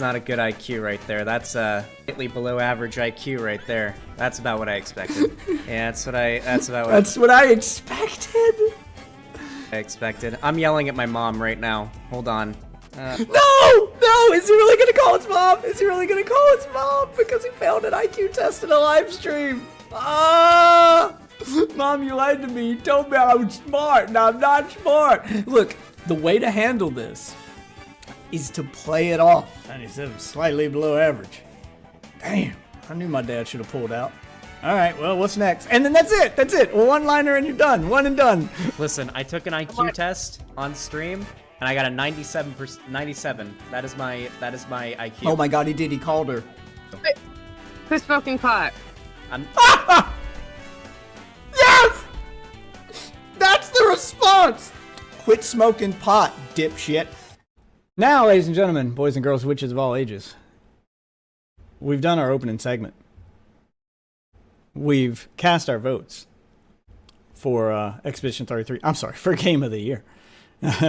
not a good IQ right there. That's slightly below average IQ right there. That's about what I expected. Yeah, that's what I expected. I'm yelling at my mom right now. Hold on. No! No! Is he really gonna call his mom? Is he really gonna call his mom because he failed an IQ test in a live stream? Ah! Mom, you lied to me. You told me I was smart, and I'm not smart. Look, the way to handle this is to play it off. 97, slightly below average. Damn, I knew my dad should have pulled out. All right, well, what's next? And then that's it. That's it. One-liner and you're done. One and done. Listen, I took an IQ test on stream, and I got a 97. That is my IQ. Oh my God, he did. He called her. Who's smoking pot? Yes! That's the response. Quit smoking pot, dipshit. Now, ladies and gentlemen, boys and girls, witches of all ages, we've done our opening segment. We've cast our votes for Expedition 33. I'm sorry, for Game of the Year.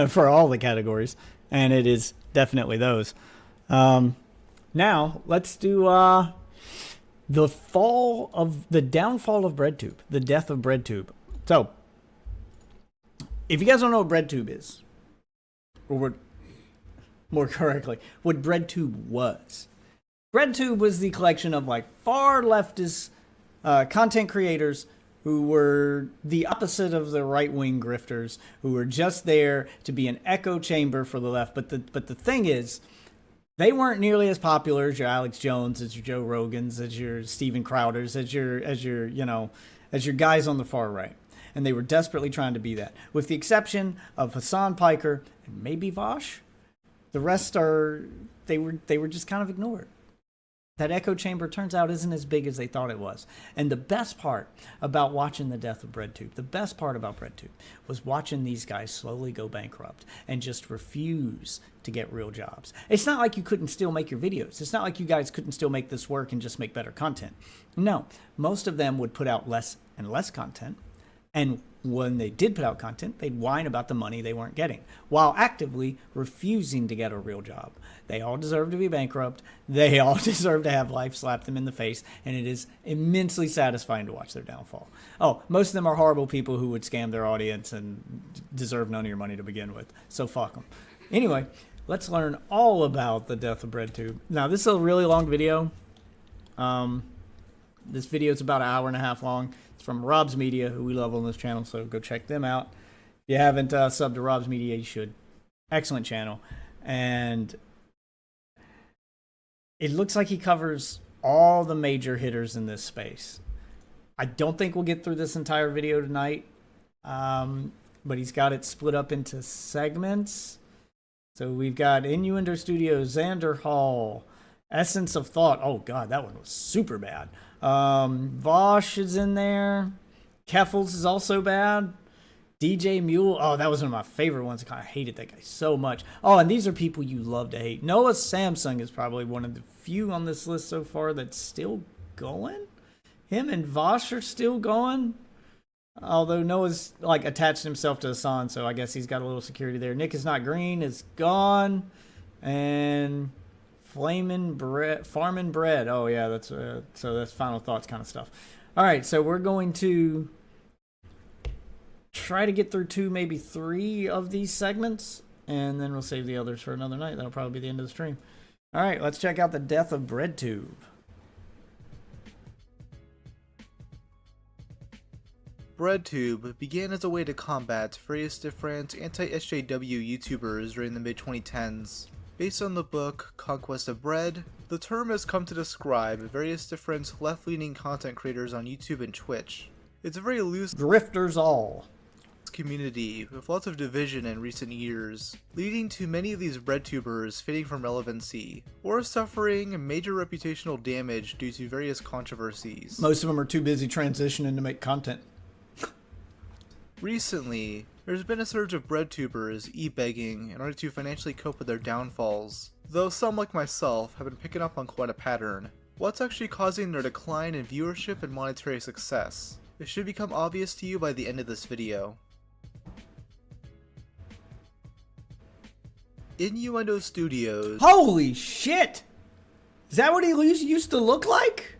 For all the categories. And it is definitely those. Now, let's do the downfall of Breadtube. The death of Breadtube. So, if you guys don't know what Breadtube is, or what, more correctly, what Breadtube was. Breadtube was the collection of like far leftist content creators who were the opposite of the right-wing grifters, who were just there to be an echo chamber for the left. But the thing is, they weren't nearly as popular as your Alex Jones, as your Joe Rogans, as your Steven Crowders, as your guys on the far right. And they were desperately trying to be that. With the exception of Hassan Piker and maybe Vosh, the rest they were just kind of ignored. That echo chamber turns out isn't as big as they thought it was. And the best part about watching the death of Breadtube, the best part about Breadtube was watching these guys slowly go bankrupt and just refuse to get real jobs. It's not like you couldn't still make your videos. It's not like you guys couldn't still make this work and just make better content. No, most of them would put out less and less content. And when they did put out content, they'd whine about the money they weren't getting, while actively refusing to get a real job. They all deserve to be bankrupt. They all deserve to have life slap them in the face, and it is immensely satisfying to watch their downfall. Oh, most of them are horrible people who would scam their audience and deserve none of your money to begin with, so fuck them. Anyway, let's learn all about the death of Breadtube. Now, this is a really long video. This video is about an hour and a half long. It's from Rob's Media, who we love on this channel, so go check them out. If you haven't subbed to Rob's Media, you should. Excellent channel. And it looks like he covers all the major hitters in this space. I don't think we'll get through this entire video tonight, but he's got it split up into segments. So we've got Innuendo Studios, Xander Hall, Essence of Thought. Oh, God, that one was super bad. Vosh is in there. Keffels is also bad. DJ Mule. Oh, that was one of my favorite ones. I hated that guy so much. Oh, and these are people you love to hate. Noah Samsung is probably one of the few on this list so far that's still going. Him and Vosh are still going. Although Noah's like attached himself to Hassan, so I guess he's got a little security there. Nick is Not Green is gone. And Farmin' Bread. Oh yeah, that's so that's Final Thoughts kind of stuff. All right, so we're going to try to get through 2, maybe 3 of these segments, and then we'll save the others for another night. That'll probably be the end of the stream. All right, let's check out the death of Breadtube. Breadtube began as a way to combat various different anti-SJW YouTubers during the mid-2010s. Based on the book Conquest of Bread, the term has come to describe various different left-leaning content creators on YouTube and Twitch. It's a very loose grifters all community with lots of division in recent years, leading to many of these Breadtubers fading from relevancy, or suffering major reputational damage due to various controversies. Most of them are too busy transitioning to make content. Recently, there's been a surge of Breadtubers e-begging in order to financially cope with their downfalls, though some like myself have been picking up on quite a pattern. What's actually causing their decline in viewership and monetary success? It should become obvious to you by the end of this video. Innuendo Studios. Holy shit! Is that what he used to look like?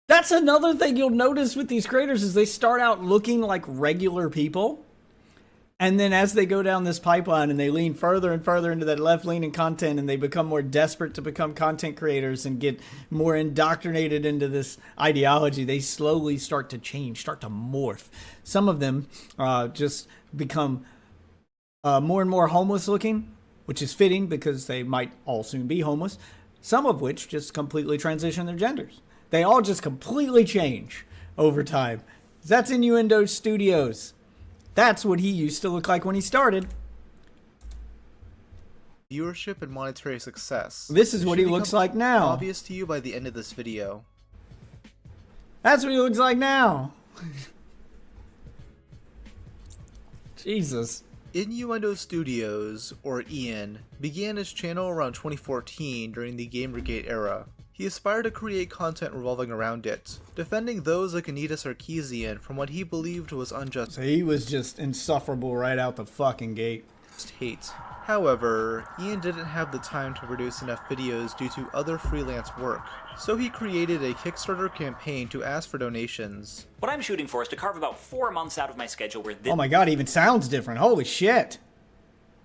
That's another thing you'll notice with these creators is they start out looking like regular people. And then as they go down this pipeline and they lean further and further into that left-leaning content and they become more desperate to become content creators and get more indoctrinated into this ideology, they slowly start to change, start to morph. Some of them just become more and more homeless looking, which is fitting because they might all soon be homeless. Some of which just completely transition their genders. They all just completely change over time. That's Innuendo Studios. That's what he used to look like when he started. Viewership and monetary success. This is what he looks like now. Obvious to you by the end of this video. That's what he looks like now. Jesus. Innuendo Studios, or Ian, began his channel around 2014 during the Gamergate era. He aspired to create content revolving around it, defending those like Anita Sarkeesian from what he believed was unjust So he was just insufferable right out the fucking gate. hate. However, Ian didn't have the time to produce enough videos due to other freelance work, so he created a Kickstarter campaign to ask for donations. What I'm shooting for is to carve about 4 months out of my schedule where Oh my god, he even sounds different. Holy shit.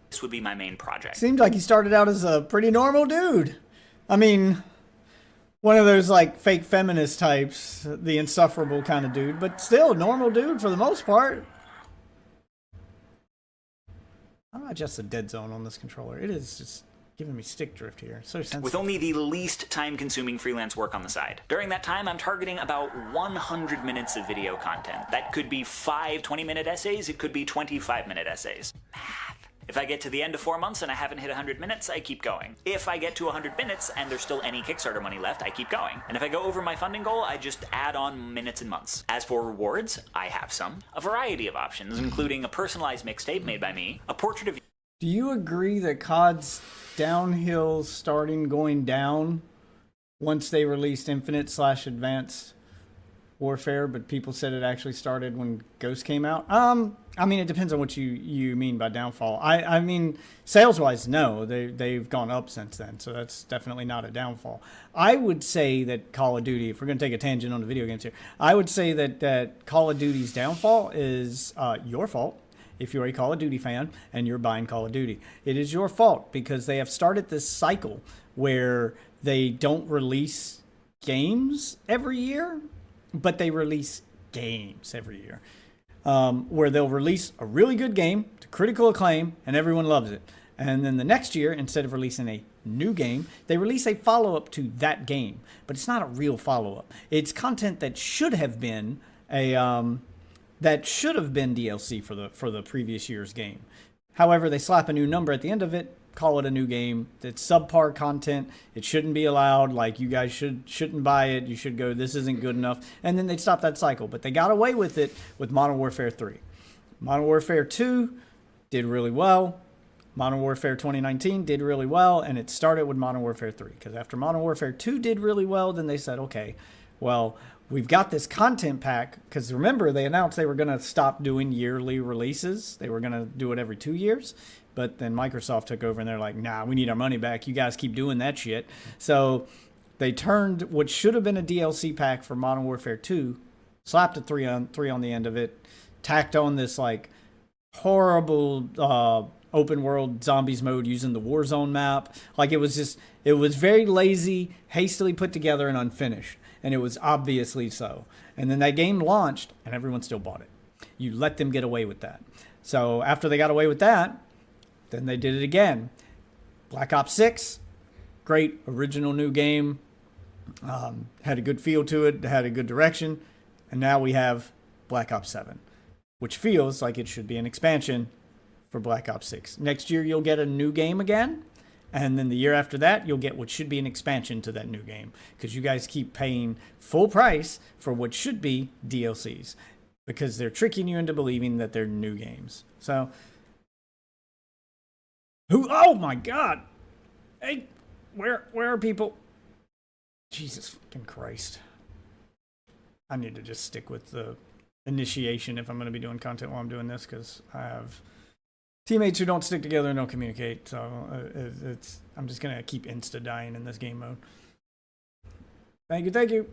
this would be my main project. Seemed like he started out as a pretty normal dude. I mean, one of those like fake feminist types, the insufferable kind of dude, but still normal dude for the most part. How do I adjust the dead zone on this controller? It is just giving me stick drift here. So sensitive. With only the least time-consuming freelance work on the side. During that time, I'm targeting about 100 minutes of video content. That could be 5 20-minute essays, it could be 25-minute essays. Math. If I get to the end of 4 months and I haven't hit 100 minutes, I keep going. If I get to 100 minutes and there's still any Kickstarter money left, I keep going. And if I go over my funding goal, I just add on minutes and months. As for rewards, I have some. A variety of options, including a personalized mixtape made by me, a portrait of... Do you agree that COD's downhill starting going down once they released Infinite/Advanced Warfare, but people said it actually started when Ghost came out? I mean, it depends on what you mean by downfall. I mean, sales-wise, no. They've gone up since then, so that's definitely not a downfall. I would say that Call of Duty, if we're going to take a tangent on the video games here, I would say that Call of Duty's downfall is your fault. If you're a Call of Duty fan and you're buying Call of Duty, it is your fault because they have started this cycle where they don't release games every year, but they release games every year. Where they'll release a really good game to critical acclaim and everyone loves it. And then the next year, instead of releasing a new game, they release a follow-up to that game. But it's not a real follow-up. It's content that should have been DLC for the previous year's game. However, they slap a new number at the end of it, call it a new game. It's subpar content. It shouldn't be allowed. Like, you guys shouldn't buy it. You should go, this isn't good enough. And then they stop that cycle. But they got away with it with Modern Warfare 3. Modern Warfare 2 did really well. Modern Warfare 2019 did really well. And it started with Modern Warfare 3. Because after Modern Warfare 2 did really well, then they said, okay, well, we've got this content pack. Because remember, they announced they were going to stop doing yearly releases. They were going to do it every 2 years. But then Microsoft took over and they're like, nah, we need our money back. You guys keep doing that shit. So they turned what should have been a DLC pack for Modern Warfare 2, slapped a 3 on the end of it, tacked on this like horrible open world zombies mode using the Warzone map. Like it was very lazy, hastily put together and unfinished. And it was obviously so. And then that game launched and everyone still bought it. You let them get away with that. So after they got away with that, then they did it again. Black Ops 6, great original new game. Had a good feel to it, had a good direction. And now we have Black Ops 7, which feels like it should be an expansion for Black Ops 6. Next year, you'll get a new game again. And then the year after that, you'll get what should be an expansion to that new game. Because you guys keep paying full price for what should be DLCs. Because they're tricking you into believing that they're new games. So... Oh my God! Hey, where are people? Jesus fucking Christ! I need to just stick with the initiation if I'm going to be doing content while I'm doing this because I have Teammates who don't stick together and don't communicate. So I'm just gonna keep insta dying in this game mode. Thank you, thank you.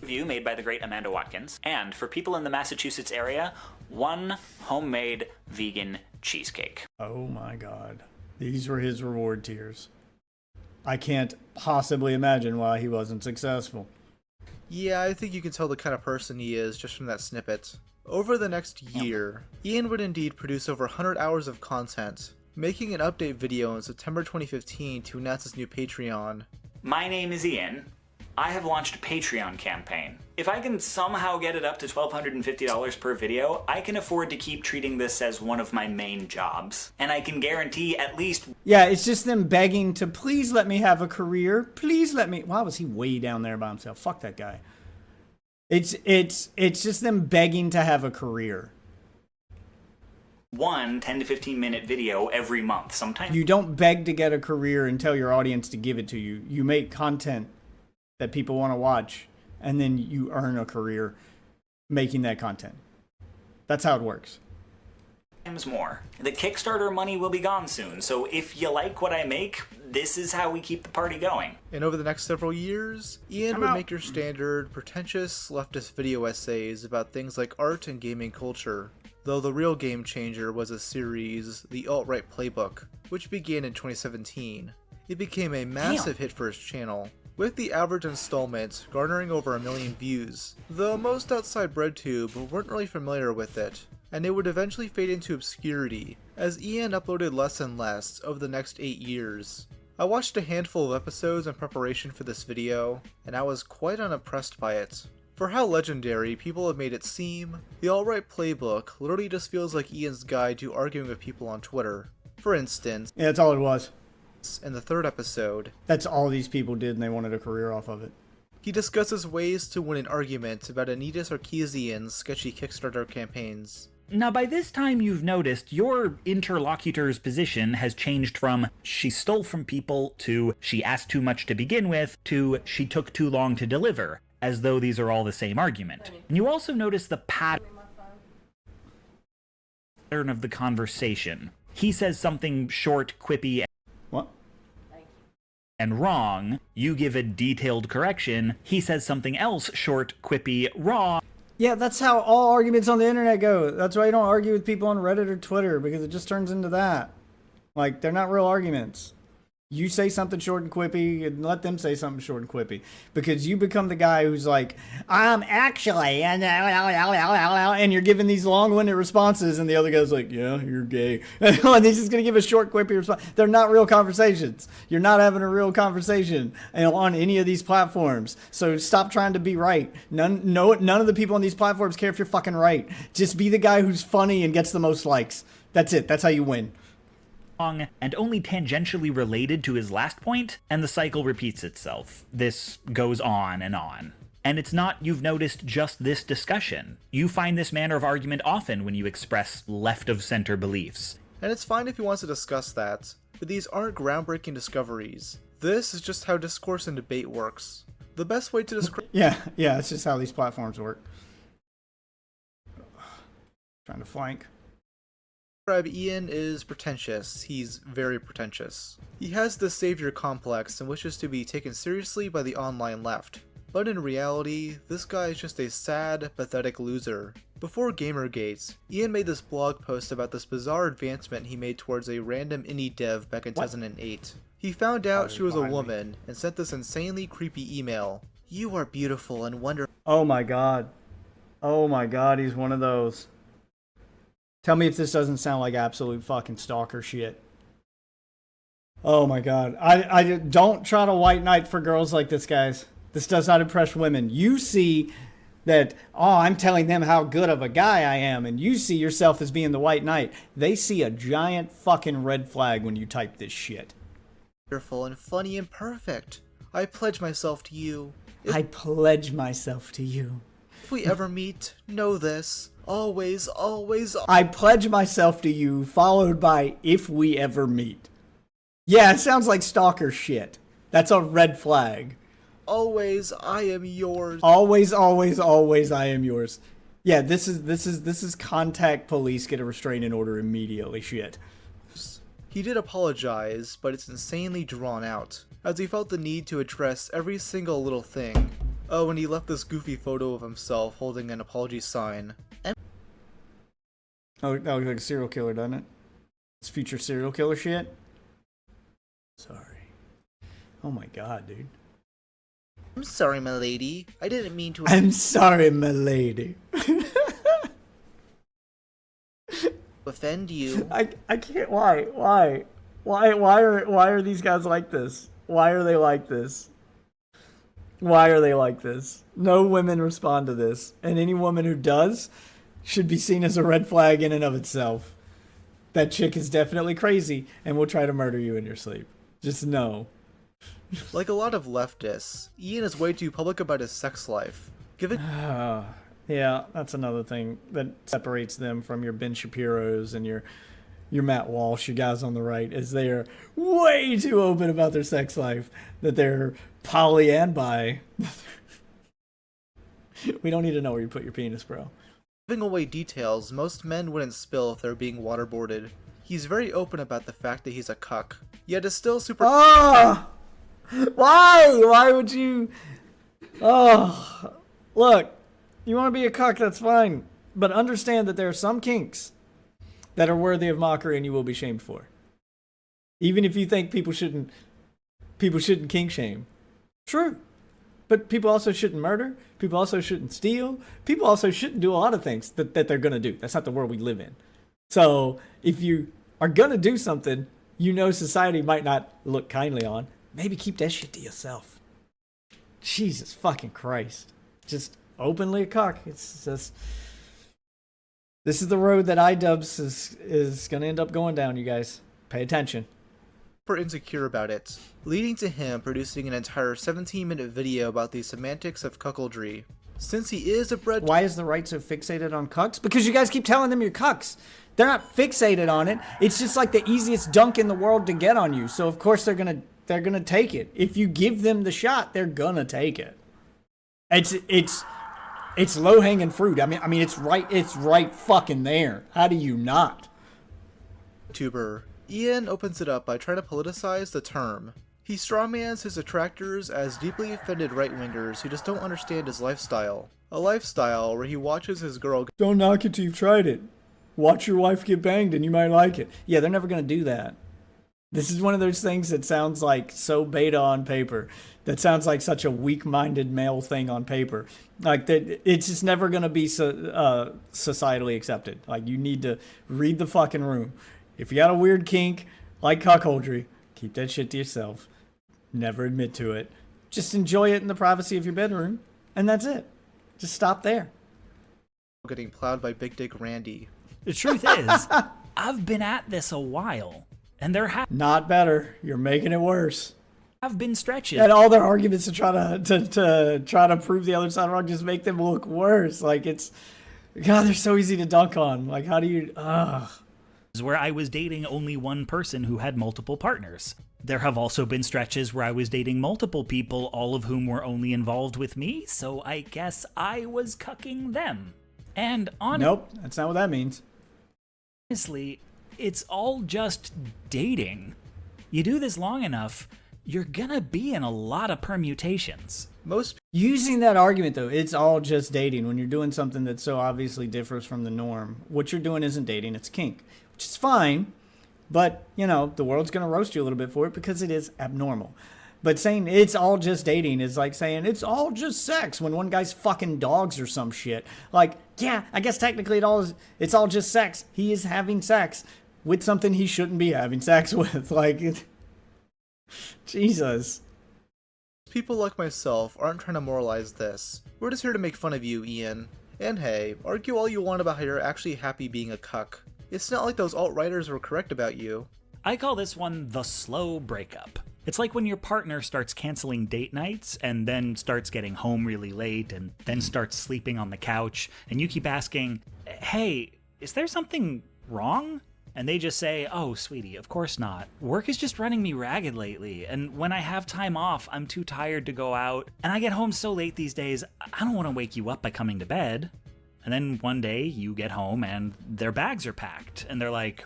Review made by the great Amanda Watkins. And for people in the Massachusetts area, 1 homemade vegan cheesecake. Oh my god. These were his reward tiers. I can't possibly imagine why he wasn't successful. Yeah, I think you can tell the kind of person he is just from that snippet. Over the next year, Ian would indeed produce over 100 hours of content, making an update video in September 2015 to announce his new Patreon. My name is Ian. I have launched a Patreon campaign. If I can somehow get it up to $1,250 per video, I can afford to keep treating this as one of my main jobs. And I can guarantee at least... Yeah, it's just them begging to please let me have a career. Please let me... Why was he way down there by himself? Fuck that guy. It's just them begging to have a career. One 10 to 15 minute video every month. Sometimes You don't beg to get a career and tell your audience to give it to you. You make content that people want to watch, and then you earn a career making that content. That's how it works. more. The Kickstarter money will be gone soon, so if you like what I make, this is how we keep the party going. And over the next several years, Ian I'm would out. make your standard, pretentious leftist video essays about things like art and gaming culture. Though the real game changer was a series, The Alt-Right Playbook, which began in 2017. It became a massive hit for his channel, with the average installment garnering over 1 million views, though most outside Breadtube weren't really familiar with it, and it would eventually fade into obscurity, as Ian uploaded less and less over the next 8 years. I watched a handful of episodes in preparation for this video, and I was quite unimpressed by it. For how legendary people have made it seem, the Alt-Right Playbook literally just feels like Ian's guide to arguing with people on Twitter. For instance, Yeah, that's all it was. in the 3rd episode, That's all these people did, and they wanted a career off of it. he discusses ways to win an argument about Anita Sarkeesian's sketchy Kickstarter campaigns. Now, by this time, you've noticed your interlocutor's position has changed from she stole from people to she asked too much to begin with to she took too long to deliver, as though these are all the same argument. And you also notice the pattern of the conversation. He says something short, quippy, What? and wrong. You give a detailed correction. He says something else short, quippy, wrong. Yeah, that's how all arguments on the internet go. That's why you don't argue with people on Reddit or Twitter, because it just turns into that. Like, they're not real arguments. You say something short and quippy, and let them say something short and quippy. Because you become the guy who's like, actually, and you're giving these long-winded responses, and the other guy's like, yeah, you're gay. And he's just going to give a short, quippy response. They're not real conversations. You're not having a real conversation on any of these platforms. So stop trying to be right. None of the people on these platforms care if you're fucking right. Just be the guy who's funny and gets the most likes. That's it. That's how you win. And only tangentially related to his last point, and the cycle repeats itself. This goes on. And it's not, you've noticed, just this discussion. You find this manner of argument often when you express left-of-center beliefs. And it's fine if he wants to discuss that, but these aren't groundbreaking discoveries. This is just how discourse and debate works. The best way to describe Yeah, it's just how these platforms work. Trying to flank. Ian is pretentious. He's very pretentious. He has the savior complex and wishes to be taken seriously by the online left. But in reality, this guy is just a sad, pathetic loser. Before Gamergate, Ian made this blog post about this bizarre advancement he made towards a random indie dev back in 2008. He found out she was a woman and sent this insanely creepy email. "You are beautiful and wonderful." Oh my god, he's one of those. Tell me if this doesn't sound like absolute fucking stalker shit. Oh my god. I don't try to white knight for girls like this, guys. This does not impress women. You see that, I'm telling them how good of a guy I am, and you see yourself as being the white knight. They see a giant fucking red flag when you type this shit. Wonderful and funny and perfect. I pledge myself to you. I pledge myself to you. If we ever meet, know this. Always, always, I pledge myself to you, followed by if we ever meet. Yeah, it sounds like stalker shit. That's a red flag. always, I am yours. Always, always, always, I am yours. Yeah, this is contact police, get a restraining order immediately shit. He did apologize, but it's insanely drawn out, as he felt the need to address every single little thing. Oh, and he left this goofy photo of himself holding an apology sign. Oh, that looks like a serial killer, doesn't it? It's future serial killer shit. Sorry. Oh my god, dude. I'm sorry, my lady. I didn't mean to I'm sorry, my lady. offend you. I can't. Why are these guys like this? Why are they like this? Why are they like this? No women respond to this, and any woman who does should be seen as a red flag in and of itself. That chick is definitely crazy and will try to murder you in your sleep. Just know. Like a lot of leftists, Ian is way too public about his sex life. Yeah, that's another thing that separates them from your Ben Shapiro's and your Matt Walsh, you guys on the right, is they are way too open about their sex life, that they're poly and bi. We don't need to know where you put your penis, bro. Giving away details most men wouldn't spill if they're being waterboarded. He's very open about the fact that he's a cuck, yet is still super— Ah! Why? Why would you? Oh, look, you want to be a cuck, that's fine. But understand that there are some kinks that are worthy of mockery and you will be shamed for. Even if you think people shouldn't kink shame. True. But people also shouldn't murder. People also shouldn't steal. People also shouldn't do a lot of things that they're going to do. That's not the world we live in. So if you are going to do something you know society might not look kindly on, maybe keep that shit to yourself. Jesus fucking Christ. Just openly a cock. It's just... This is the road that iDubbbz is going to end up going down, you guys. Pay attention. super insecure about it, leading to him producing an entire 17-minute video about the semantics of cuckoldry. Since he is a bread— Why is the right so fixated on cucks? Because you guys keep telling them you're cucks. They're not fixated on it. It's just like the easiest dunk in the world to get on you. So of course they're gonna take it. If you give them the shot, they're gonna take it. It's low hanging fruit. I mean it's right fucking there. How do you not? Tuber. Ian opens it up by trying to politicize the term. He strawmans his attractors as deeply offended right-wingers who just don't understand his lifestyle. A lifestyle where he watches his girl— Don't knock it till you've tried it. Watch your wife get banged and you might like it. Yeah, they're never going to do that. This is one of those things that sounds like so beta on paper. That sounds like such a weak-minded male thing on paper. Like, that, it's just never going to be societally accepted. Like, you need to read the fucking room. If you got a weird kink, like cuckoldry, keep that shit to yourself. Never admit to it. Just enjoy it in the privacy of your bedroom, and that's it. Just stop there. getting plowed by Big Dick Randy. The truth is, I've been at this a while, and there Not better. You're making it worse. have been stretches. And all their arguments to try to prove the other side wrong just make them look worse. Like, it's... God, they're so easy to dunk on. Like, how do you... Ugh. Where I was dating only one person who had multiple partners. There have also been stretches where I was dating multiple people, all of whom were only involved with me, so I guess I was cucking them. And Nope, that's not what that means. honestly, it's all just dating. You do this long enough, you're gonna be in a lot of permutations. Most Using that argument, though, it's all just dating. When you're doing something that so obviously differs from the norm, what you're doing isn't dating, it's kink. Which is fine, but, you know, the world's going to roast you a little bit for it because it is abnormal. But saying it's all just dating is like saying it's all just sex when one guy's fucking dogs or some shit. Like, yeah, I guess technically it's all just sex. He is having sex with something he shouldn't be having sex with. Like, Jesus. people like myself aren't trying to moralize this. We're just here to make fun of you, Ian. And hey, argue all you want about how you're actually happy being a cuck. It's not like those alt-righters were correct about you. I call this one the slow breakup. It's like when your partner starts canceling date nights and then starts getting home really late and then starts sleeping on the couch, and you keep asking, hey, is there something wrong? And they just say, oh, sweetie, of course not. Work is just running me ragged lately, and when I have time off, I'm too tired to go out, and I get home so late these days, I don't want to wake you up by coming to bed. And then one day you get home and their bags are packed, and they're like,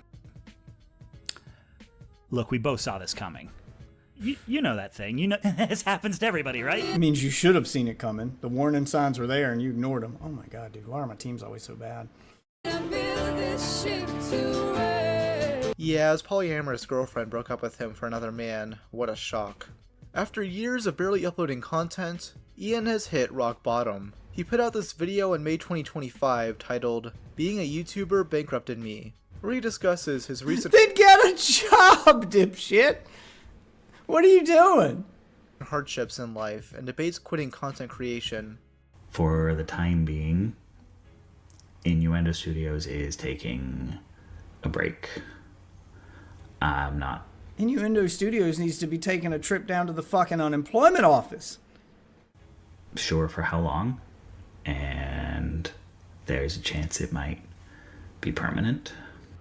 Look, we both saw this coming. You know that thing. You know this happens to everybody, right? It means you should have seen it coming. The warning signs were there and you ignored them. Oh my god, dude, why are my teams always so bad? Yeah, his polyamorous girlfriend broke up with him for another man. What a shock. After years of barely uploading content, Ian has hit rock bottom. He put out this video in May 2025 titled, "Being a YouTuber Bankrupted Me," where he discusses his recent Then get a job, dipshit! What are you doing? hardships in life and debates quitting content creation. For the time being, Innuendo Studios is taking a break. I'm not. Innuendo Studios needs to be taking a trip down to the fucking unemployment office. Sure for how long, and there's a chance it might be permanent.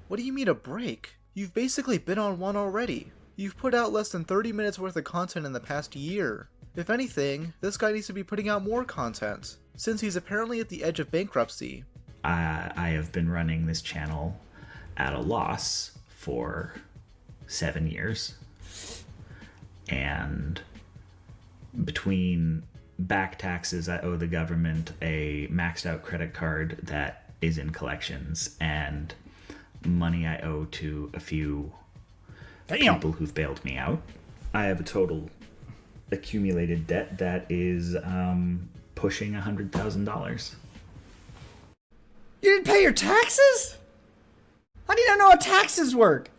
What do you mean a break? You've basically been on one already. You've put out less than 30 minutes worth of content in the past year. If anything, this guy needs to be putting out more content, since he's apparently at the edge of bankruptcy. I have been running this channel at a loss for 7 years, and between back taxes I owe the government, a maxed out credit card that is in collections, and money I owe to a few people who've bailed me out, I have a total accumulated debt that is pushing $100,000. You didn't pay your taxes? How do you not know how taxes work?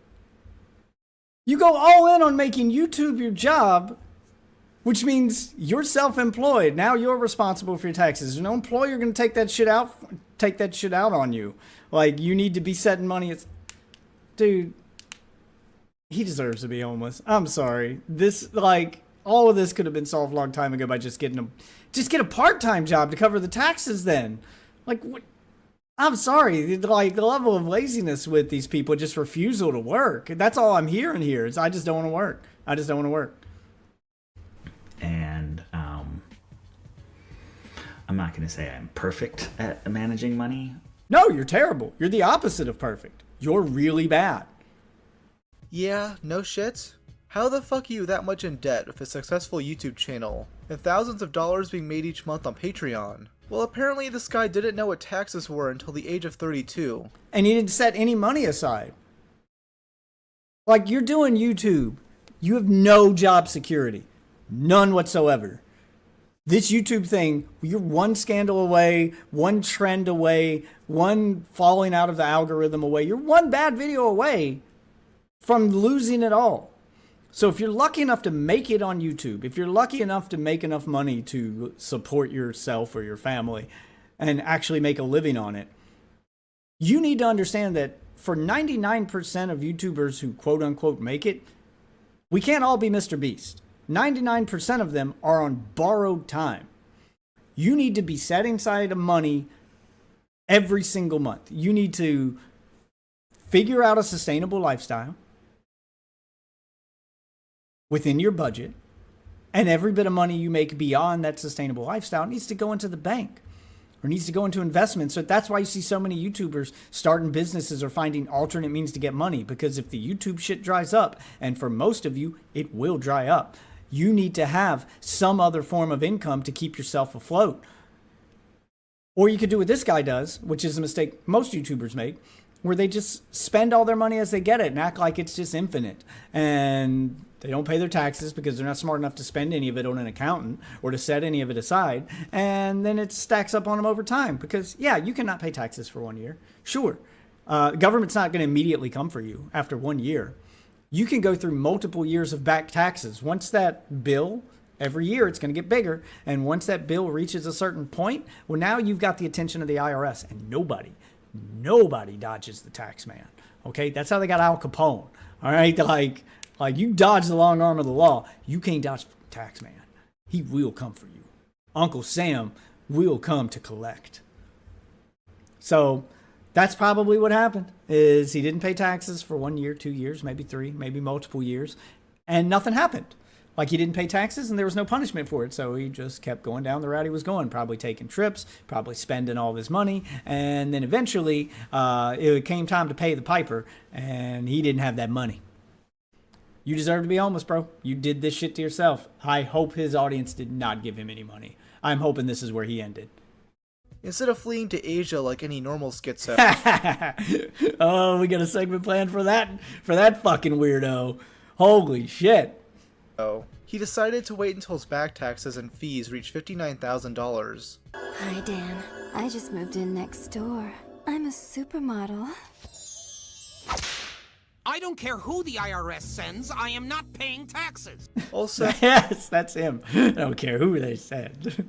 You go all in on making YouTube your job, which means you're self-employed. Now you're responsible for your taxes. There's no employer going to take that shit out on you. Like, you need to be setting money. Dude, he deserves to be homeless. I'm sorry. This, like, all of this could have been solved a long time ago by just get a part-time job to cover the taxes then. Like, what? I'm sorry, like, the level of laziness with these people, just refusal to work. That's all I'm hearing here, is I just don't want to work. I just don't want to work. And I'm not going to say I'm perfect at managing money. No, you're terrible. You're the opposite of perfect. You're really bad. Yeah, no shit. How the fuck are you that much in debt with a successful YouTube channel and thousands of dollars being made each month on Patreon? Well, apparently this guy didn't know what taxes were until the age of 32. And he didn't set any money aside. Like, you're doing YouTube. You have no job security. None whatsoever. This YouTube thing, you're one scandal away, one trend away, one falling out of the algorithm away. You're one bad video away from losing it all. So if you're lucky enough to make it on YouTube, if you're lucky enough to make enough money to support yourself or your family and actually make a living on it, you need to understand that for 99% of YouTubers who quote unquote make it, we can't all be Mr. Beast. 99% of them are on borrowed time. You need to be setting aside money every single month. You need to figure out a sustainable lifestyle within your budget, and every bit of money you make beyond that sustainable lifestyle needs to go into the bank or needs to go into investments. So that's why you see so many YouTubers starting businesses or finding alternate means to get money, because if the YouTube shit dries up, and for most of you, it will dry up, you need to have some other form of income to keep yourself afloat. Or you could do what this guy does, which is a mistake most YouTubers make, where they just spend all their money as they get it and act like it's just infinite. And they don't pay their taxes because they're not smart enough to spend any of it on an accountant or to set any of it aside. And then it stacks up on them over time because, yeah, you cannot pay taxes for 1 year. Sure. Government's not going to immediately come for you after 1 year. You can go through multiple years of back taxes. Once that bill, every year it's going to get bigger. And once that bill reaches a certain point, well, now you've got the attention of the IRS, and nobody dodges the tax man. Okay, that's how they got Al Capone. All right, like you dodge the long arm of the law, you can't dodge the tax man. He will come for you. Uncle Sam will come to collect. So that's probably what happened. Is he didn't pay taxes for 1 year, 2 years, maybe 3, maybe multiple years, and nothing happened. Like, he didn't pay taxes and there was no punishment for it. So he just kept going down the route he was going, probably taking trips, probably spending all of his money. And then eventually it came time to pay the piper and he didn't have that money. You deserve to be homeless, bro. You did this shit to yourself. I hope his audience did not give him any money. I'm hoping this is where he ended. Instead of fleeing to Asia like any normal schizo, Oh, we got a segment planned for that fucking weirdo. Holy shit. he decided to wait until his back taxes and fees reached $59,000. Hi, Dan. I just moved in next door. I'm a supermodel. I don't care who the IRS sends, I am not paying taxes. Also, Yes, that's him. I don't care who they said.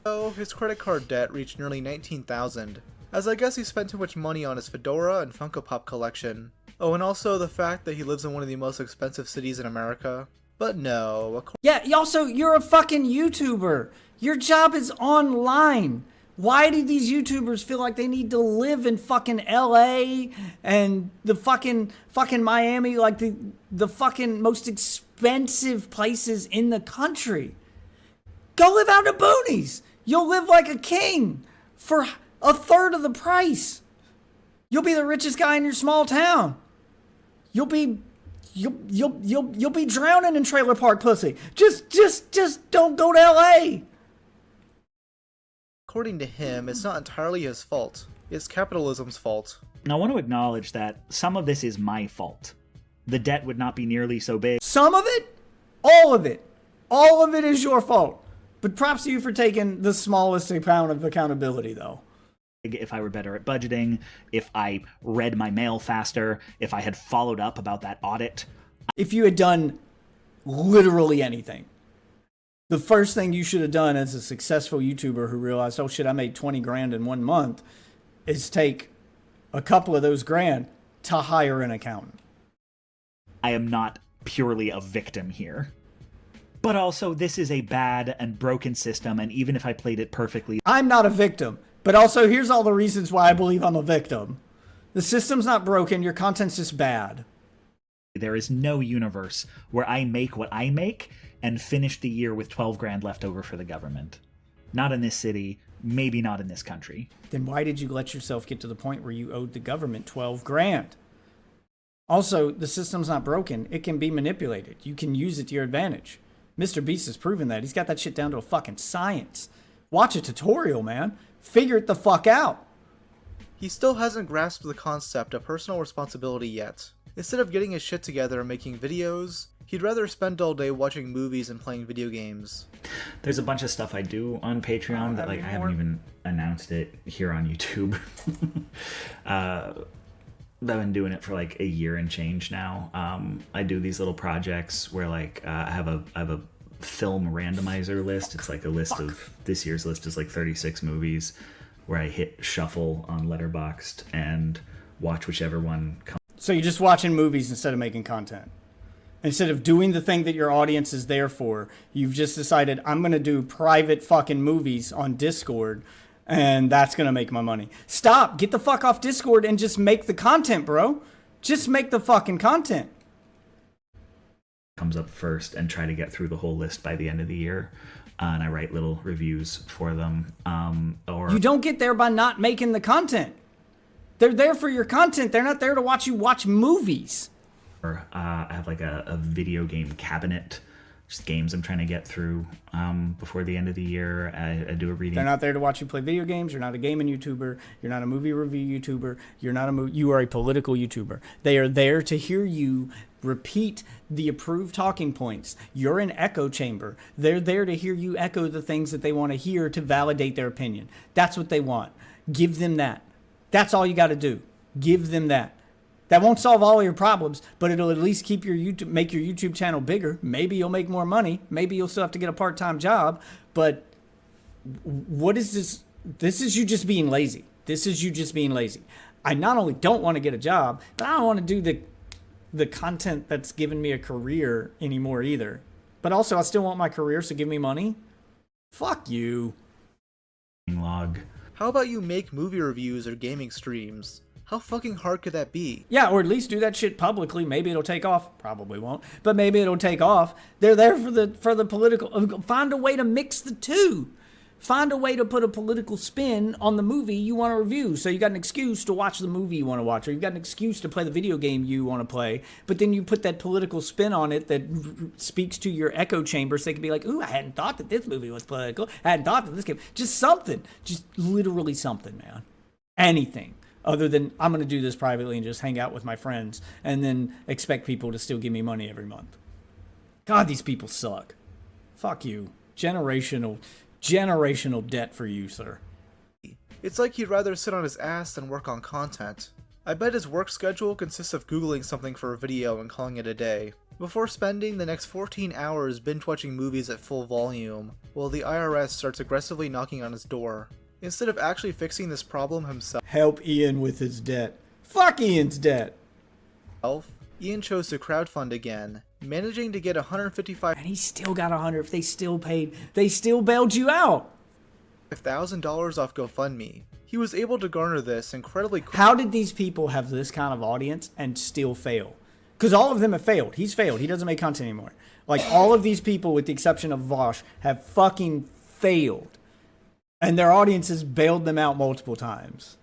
his credit card debt reached nearly $19,000, as I guess he spent too much money on his fedora and Funko Pop collection. Oh, and also the fact that he lives in one of the most expensive cities in America. But no, Yeah, also, you're a fucking YouTuber. Your job is online. Why do these YouTubers feel like they need to live in fucking LA and the fucking Miami, like the fucking most expensive places in the country? Go live out in the boonies. You'll live like a king for a third of the price. You'll be the richest guy in your small town. You'll be drowning in trailer park pussy. Just don't go to LA. according to him, it's not entirely his fault. It's capitalism's fault. And I want to acknowledge that some of this is my fault. The debt would not be nearly so big Some of it, all of it is your fault. But props to you for taking the smallest amount of accountability, though. if I were better at budgeting, if I read my mail faster, if I had followed up about that audit. If you had done literally anything, the first thing you should have done as a successful YouTuber who realized, oh shit, I made 20 grand in 1 month, is take a couple of those grand to hire an accountant. I am not purely a victim here. But also, this is a bad and broken system, and even if I played it perfectly, I'm not a victim, but also here's all the reasons why I believe I'm a victim. The system's not broken, your content's just bad. there is no universe where I make what I make and finish the year with 12 grand left over for the government. Not in this city, maybe not in this country. Then why did you let yourself get to the point where you owed the government 12 grand? Also, the system's not broken. It can be manipulated. You can use it to your advantage. Mr. Beast has proven that. He's got that shit down to a fucking science. Watch a tutorial, man. Figure it the fuck out. He still hasn't grasped the concept of personal responsibility yet. Instead of getting his shit together and making videos, he'd rather spend all day watching movies and playing video games. There's a bunch of stuff I do on Patreon that I haven't even announced it here on YouTube. I've been doing it for like a year and change now. I do these little projects where I have a film randomizer list. It's like a list of this year's list is like 36 movies where I hit shuffle on Letterboxd and watch whichever one comes. So you're just watching movies instead of making content. Instead of doing the thing that your audience is there for, you've just decided, I'm going to do private fucking movies on Discord, and that's going to make my money. Stop. Get the fuck off Discord and just make the content, bro. Just make the fucking content. Comes up first and try to get through the whole list by the end of the year. And I write little reviews for them. You don't get there by not making the content. They're there for your content. They're not there to watch you watch movies. I have like a video game cabinet, just games I'm trying to get through before the end of the year. I do a reading. They're not there to watch you play video games. You're not a gaming YouTuber. You're not a movie review YouTuber. You are a political YouTuber. They are there to hear you repeat the approved talking points. You're an echo chamber. They're there to hear you echo the things that they want to hear to validate their opinion. That's what they want. Give them that. That's all you got to do. Give them that. That won't solve all your problems, but it'll at least keep make your YouTube channel bigger. Maybe you'll make more money. Maybe you'll still have to get a part-time job. But what is this? This is you just being lazy. This is you just being lazy. I not only don't want to get a job, but I don't want to do the content that's given me a career anymore either. But also, I still want my career, so give me money. Fuck you. Log. How about you make movie reviews or gaming streams? How fucking hard could that be? Yeah, or at least do that shit publicly. Maybe it'll take off. Probably won't, but maybe it'll take off. They're there for the political. Find a way to mix the two. Find a way to put a political spin on the movie you want to review. So you got an excuse to watch the movie you want to watch, or you've got an excuse to play the video game you want to play, but then you put that political spin on it that speaks to your echo chamber, so they can be like, ooh, I hadn't thought that this movie was political. I hadn't thought that this game. Just something. Just literally something, man. Anything. Other than I'm going to do this privately and just hang out with my friends and then expect people to still give me money every month. God, these people suck. Fuck you. Generational debt for you, sir. It's like he'd rather sit on his ass than work on content. I bet his work schedule consists of Googling something for a video and calling it a day, before spending the next 14 hours binge-watching movies at full volume, while the IRS starts aggressively knocking on his door. Instead of actually fixing this problem himself, Help Ian with his debt. Fuck Ian's debt. Ian chose to crowdfund again, managing to get $155,000 And he still got 100. If they still paid, they still bailed you out. off GoFundMe. He was able to garner this incredibly quick. How did these people have this kind of audience and still fail? Because all of them have failed. He's failed. He doesn't make content anymore. Like, all of these people, with the exception of Vosh, have fucking failed. And their audiences bailed them out multiple times.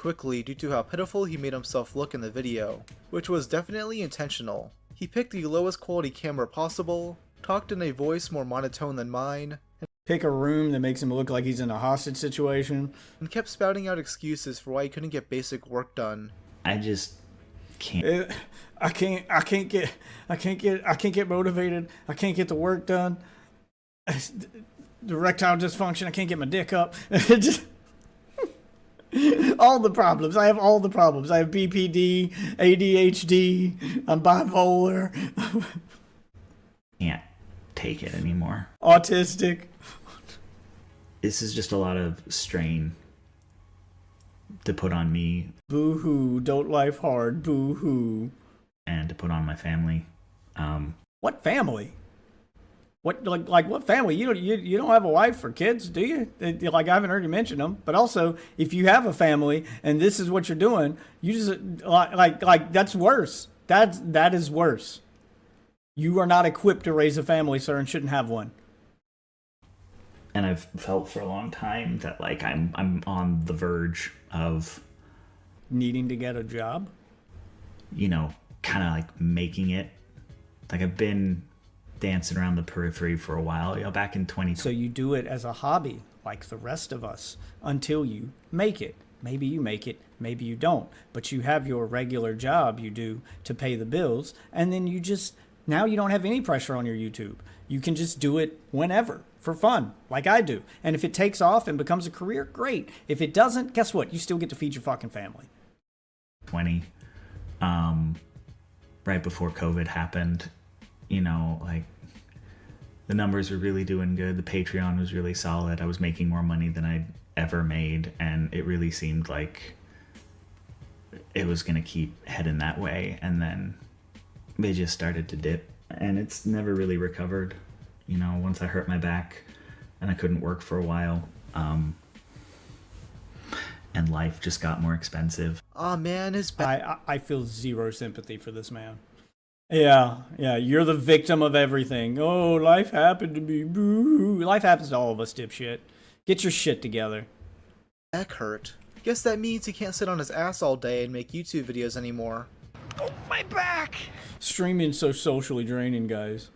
Quickly due to how pitiful he made himself look in the video, which was definitely intentional. He picked the lowest quality camera possible, talked in a voice more monotone than mine, Pick a room that makes him look like he's in a hostage situation. and kept spouting out excuses for why he couldn't get basic work done. I just can't. I can't get motivated. I can't get the work done. The erectile dysfunction. I can't get my dick up. Just all the problems. I have all the problems. I have BPD, ADHD. I'm bipolar. Can't take it anymore. Autistic. This is just a lot of strain to put on me Boo-hoo. Don't life hard. Boo-hoo. and to put on my family. What family? What like what family? You don't have a wife or kids, do you? Like, I haven't heard you mention them. But also, if you have a family and this is what you're doing, you just like that's worse. That is worse. You are not equipped to raise a family, sir, and shouldn't have one. And I've felt for a long time that like I'm on the verge of Needing to get a job. Kind of like making it. Like, I've been dancing around the periphery for a while, back in 2020. So you do it as a hobby, like the rest of us, until you make it. Maybe you make it, maybe you don't. But you have your regular job you do to pay the bills, and then now you don't have any pressure on your YouTube. You can just do it whenever, for fun, like I do. And if it takes off and becomes a career, great. If it doesn't, guess what? You still get to feed your fucking family. Right before COVID happened, like, the numbers were really doing good. The Patreon was really solid. I was making more money than I'd ever made, and it really seemed like it was going to keep heading that way. And then they just started to dip, and it's never really recovered. Once I hurt my back and I couldn't work for a while, and life just got more expensive. Aw man, his back. I feel zero sympathy for this man. Yeah, you're the victim of everything. Oh, life happened to me. Boo. Life happens to all of us, dipshit. Get your shit together. Back hurt. Guess that means he can't sit on his ass all day and make YouTube videos anymore. Oh, my back! Streaming's so socially draining, guys.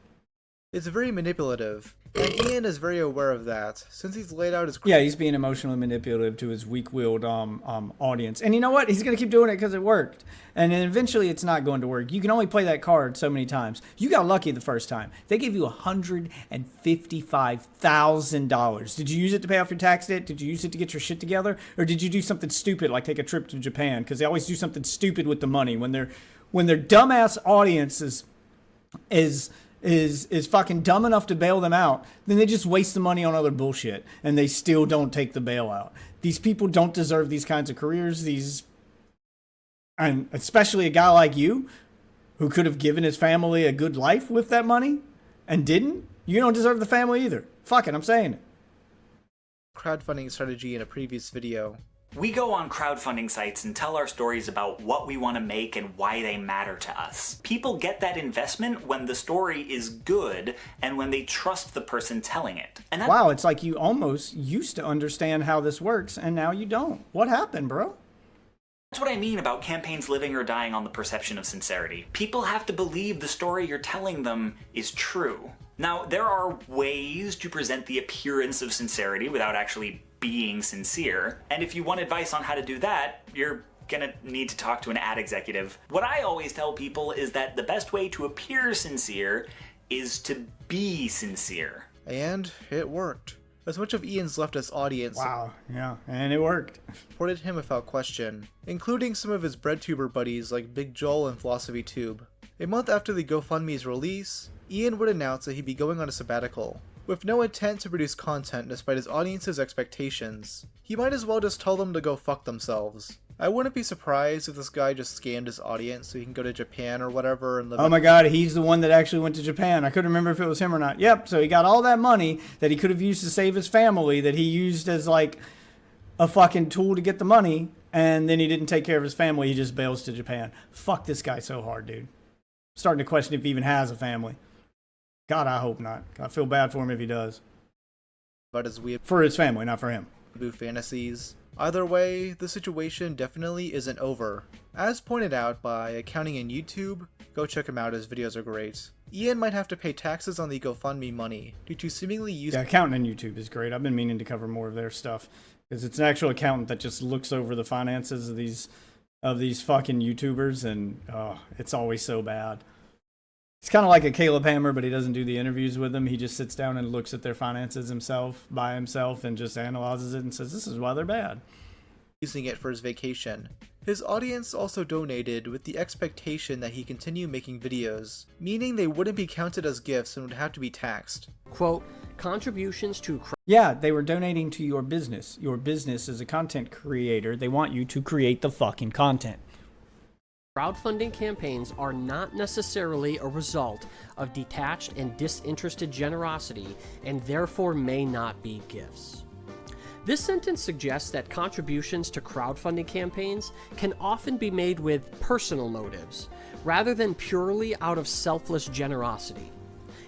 It's very manipulative, and Ian is very aware of that, since he's laid out his... Yeah, he's being emotionally manipulative to his weak-willed audience. And you know what? He's going to keep doing it because it worked. And then eventually it's not going to work. You can only play that card so many times. You got lucky the first time. They gave you $155,000. Did you use it to pay off your tax debt? Did you use it to get your shit together? Or did you do something stupid like take a trip to Japan? Because they always do something stupid with the money. When their dumbass audience is fucking dumb enough to bail them out, then they just waste the money on other bullshit, and they still don't take the bailout. These people don't deserve these kinds of careers. And especially a guy like you, who could have given his family a good life with that money, and didn't. You don't deserve the family either. Fuck it, I'm saying it. crowdfunding strategy in a previous video. We go on crowdfunding sites and tell our stories about what we want to make and why they matter to us. People get that investment when the story is good and when they trust the person telling it. And that Wow, it's like you almost used to understand how this works, and now you don't. What happened, bro? That's what I mean about campaigns living or dying on the perception of sincerity. People have to believe the story you're telling them is true. Now, there are ways to present the appearance of sincerity without actually being sincere, and if you want advice on how to do that, you're gonna need to talk to an ad executive. What I always tell people is that the best way to appear sincere is to be sincere. And it worked. As much of Ian's leftist audience Wow, yeah, and it worked. supported him without question, including some of his Breadtuber buddies like Big Joel and PhilosophyTube. A month after the GoFundMe's release, Ian would announce that he'd be going on a sabbatical. With no intent to produce content despite his audience's expectations, he might as well just tell them to go fuck themselves. I wouldn't be surprised if this guy just scammed his audience so he can go to Japan or whatever and live. Oh my god, he's the one that actually went to Japan. I couldn't remember if it was him or not. Yep, so he got all that money that he could have used to save his family that he used as like a fucking tool to get the money, and then he didn't take care of his family. He just bails to Japan. Fuck this guy so hard, dude. Starting to question if he even has a family. God, I hope not. I feel bad for him if he does. But as we For his family, not for him. fantasies. Either way, the situation definitely isn't over. As pointed out by Accounting in YouTube, go check him out, his videos are great. Ian might have to pay taxes on the GoFundMe money due to seemingly Yeah, accountant on YouTube is great. I've been meaning to cover more of their stuff because it's an actual accountant that just looks over the finances of these fucking YouTubers, and it's always so bad. It's kind of like a Caleb Hammer, but he doesn't do the interviews with them. He just sits down and looks at their finances by himself and just analyzes it and says, this is why they're bad. using it for his vacation. His audience also donated with the expectation that he continue making videos, meaning they wouldn't be counted as gifts and would have to be taxed. Quote, contributions to Yeah, they were donating to your business. Your business is a content creator. They want you to create the fucking content. crowdfunding campaigns are not necessarily a result of detached and disinterested generosity and therefore may not be gifts. This sentence suggests that contributions to crowdfunding campaigns can often be made with personal motives, rather than purely out of selfless generosity.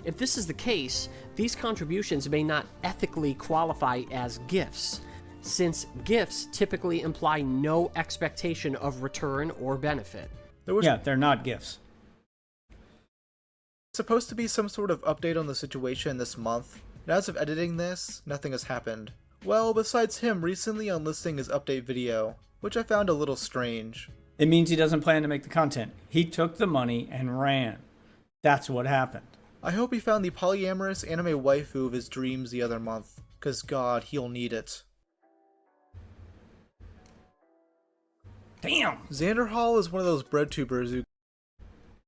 If this is the case, these contributions may not ethically qualify as gifts, since gifts typically imply no expectation of return or benefit. Yeah, they're not gifts. Supposed to be some sort of update on the situation this month, and as of editing this, nothing has happened. Well, besides him recently unlisting his update video, which I found a little strange. It means he doesn't plan to make the content. He took the money and ran. That's what happened. I hope he found the polyamorous anime waifu of his dreams the other month, cause god, he'll need it. Damn! Xander Hall is one of those breadtubers who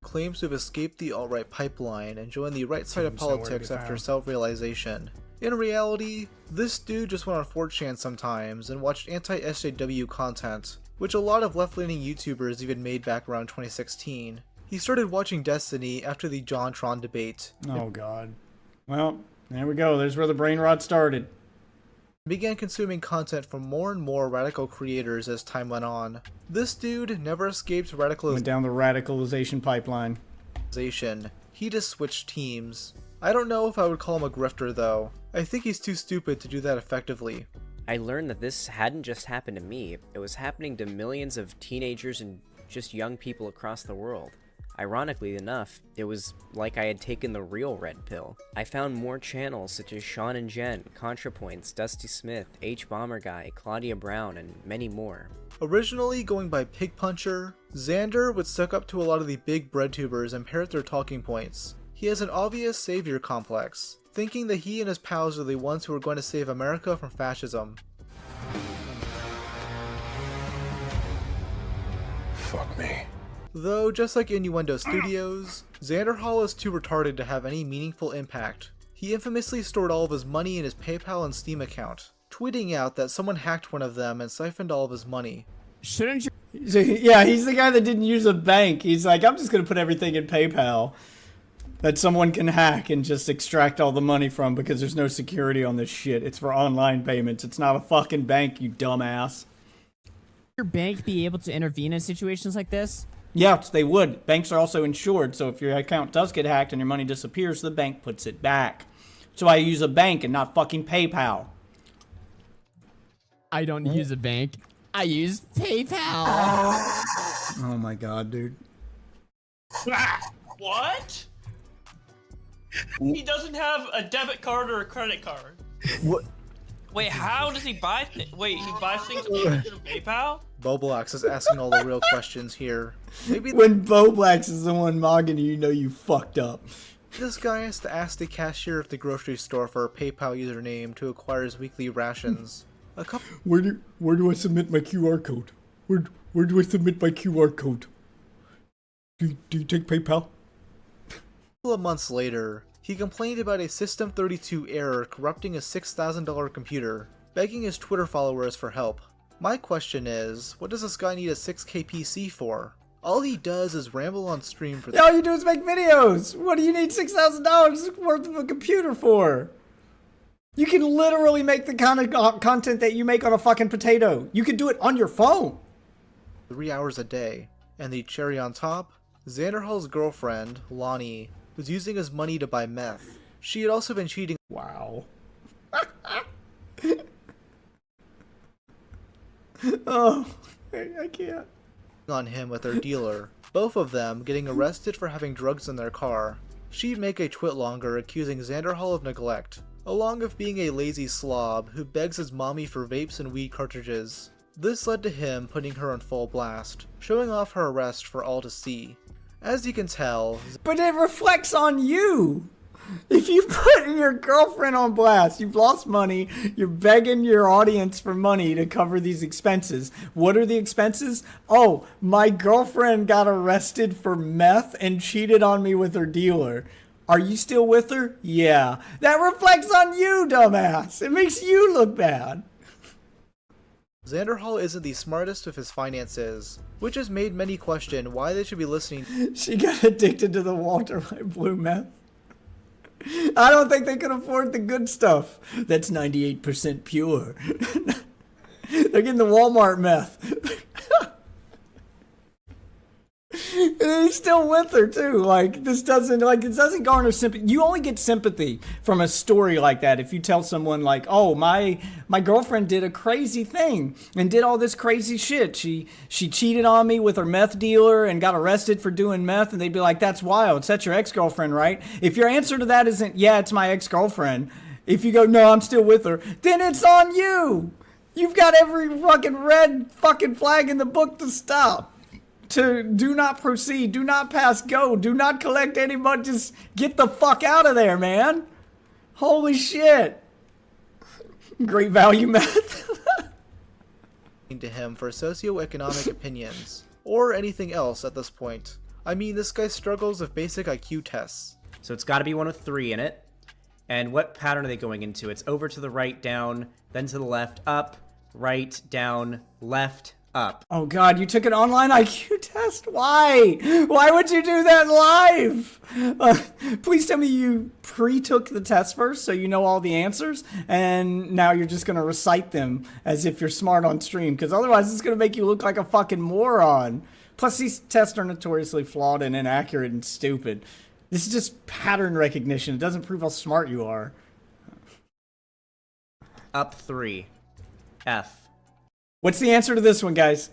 claims to have escaped the alt-right pipeline and joined the right side of Seems nowhere to be politics after found. self-realization. In reality, this dude just went on 4chan sometimes and watched anti-SJW content, which a lot of left-leaning YouTubers even made back around 2016. He started watching Destiny after the JonTron debate, Oh, God. Well, there we go. There's where the brain rot started. began consuming content from more and more radical creators as time went on. This dude never escaped Went down the radicalization pipeline. radicalization. He just switched teams. I don't know if I would call him a grifter though. I think he's too stupid to do that effectively. I learned that this hadn't just happened to me, it was happening to millions of teenagers and just young people across the world. Ironically enough, it was like I had taken the real red pill. I found more channels such as Sean and Jen, ContraPoints, Dusty Smith, H Bomber Guy, Claudia Brown, and many more. Originally going by Pig Puncher, Xander would suck up to a lot of the big breadtubers and parrot their talking points. He has an obvious savior complex, thinking that he and his pals are the ones who are going to save America from fascism. Fuck me. Though, just like Innuendo Studios, Xander Hall is too retarded to have any meaningful impact. He infamously stored all of his money in his PayPal and Steam account, tweeting out that someone hacked one of them and siphoned all of his money. Shouldn't you? Yeah, he's the guy that didn't use a bank. He's like, I'm just going to put everything in PayPal that someone can hack and just extract all the money from because there's no security on this shit. It's for online payments. It's not a fucking bank, you dumbass. your bank be able to intervene in situations like this? Yes, they would. Banks are also insured, so if your account does get hacked and your money disappears, the bank puts it back. So I use a bank and not fucking PayPal. I don't use a bank. I use PayPal. Oh my god, dude. What? He doesn't have a debit card or a credit card. What? Wait, how does he buy Wait, he buys things through PayPal? Boblax is asking all the real questions here. Maybe when Boblax is the one mogging you, you know you fucked up. This guy has to ask the cashier at the grocery store for a PayPal username to acquire his weekly rations. Where do I submit my QR code? Where do I submit my QR code? Do you take PayPal? A couple of months later, he complained about a System32 error corrupting a $6,000 computer, begging his Twitter followers for help. My question is, what does this guy need a 6K PC for? All he does is ramble on stream for All you do is make videos! What do you need $6,000 worth of a computer for? You can literally make the kind of content that you make on a fucking potato. You can do it on your phone. 3 hours a day. And the cherry on top? Xander Hall's girlfriend, Lonnie, was using his money to buy meth. She had also been cheating. Wow. Oh, I can't. On him with her dealer. Both of them getting arrested for having drugs in their car. She'd make a twit longer accusing Xander Hall of neglect, along with being a lazy slob who begs his mommy for vapes and weed cartridges. This led to him putting her on full blast, showing off her arrest for all to see. As you can tell... But it reflects on you! If you put your girlfriend on blast, you've lost money, you're begging your audience for money to cover these expenses. What are the expenses? Oh, my girlfriend got arrested for meth and cheated on me with her dealer. Are you still with her? Yeah. That reflects on you, dumbass. It makes you look bad. Xander Hall isn't the smartest with his finances, which has made many question why they should be listening. She got addicted to the Walter White blue meth. I don't think they can afford the good stuff. That's 98% pure. They're getting the Walmart meth. And he's still with her too. Like, this doesn't, like, it doesn't garner sympathy. You only get sympathy from a story like that if you tell someone like, oh, my girlfriend did a crazy thing and did all this crazy shit. She cheated on me with her meth dealer and got arrested for doing meth, and they'd be like, that's wild. That's your ex-girlfriend, right? If your answer to that isn't, yeah, it's my ex-girlfriend, if you go, no, I'm still with her, then it's on you. You've got every fucking red fucking flag in the book to stop. To do not proceed, do not pass go, do not collect any money, just get the fuck out of there, man. Holy shit. Great value meth. To him for socioeconomic opinions, or anything else at this point. I mean, this guy struggles with basic IQ tests. So it's got to be one of 3 in it. And what pattern are they going into? It's over to the right, down, then to the left, up, right, down, left, up. Oh god, you took an online IQ test? Why? Why would you do that live? Please tell me you pre-took the test first so you know all the answers, and now you're just gonna recite them as if you're smart on stream, because otherwise it's gonna make you look like a fucking moron. Plus these tests are notoriously flawed and inaccurate and stupid. This is just pattern recognition. It doesn't prove how smart you are. Up 3. F. What's the answer to this one, guys?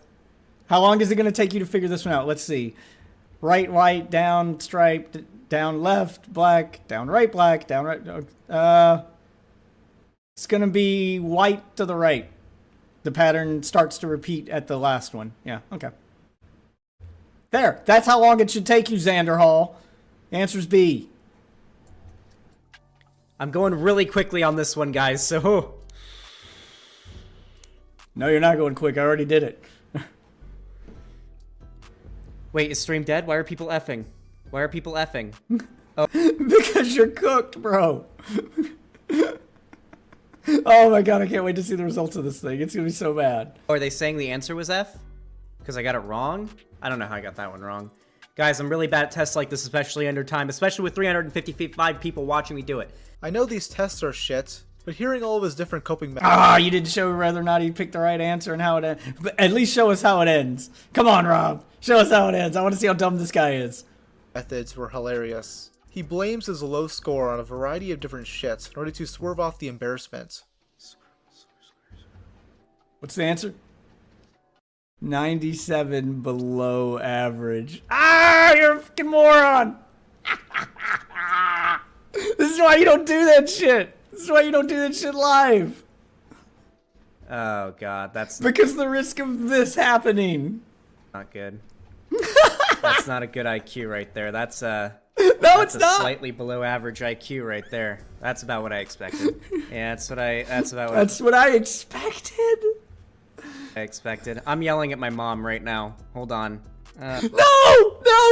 How long is it going to take you to figure this one out? Let's see. Right, white, down, striped, down, left, black, down, right, black, down, right. It's going to be white to the right. The pattern starts to repeat at the last one. Yeah, okay. There. That's how long it should take you, Xander Hall. The answer's B. I'm going really quickly on this one, guys, so... No, you're not going quick. I already did it. Wait, is stream dead? Why are people effing? Why are people effing? Oh. Because you're cooked, bro. Oh my god, I can't wait to see the results of this thing. It's going to be so bad. Oh, are they saying the answer was F? Because I got it wrong? I don't know how I got that one wrong. Guys, I'm really bad at tests like this, especially under time, especially with 355 people watching me do it. I know these tests are shit, But hearing all of his different coping methods... Ah, you didn't show whether or not he picked the right answer and how it ends. But at least show us how it ends. Come on, Rob. Show us how it ends. I want to see how dumb this guy is. ...methods were hilarious. He blames his low score on a variety of different shits in order to swerve off the embarrassment. What's the answer? 97 below average. Ah, you're a fucking moron. This is why you don't do that shit. This is why you don't do that shit live. Oh god, that's because the risk of this happening. Not good. That's not a good IQ right there. That's no, that's it's not. Slightly below average IQ right there. That's about what I expected. Yeah, that's what I expected. I'm yelling at my mom right now. Hold on. No!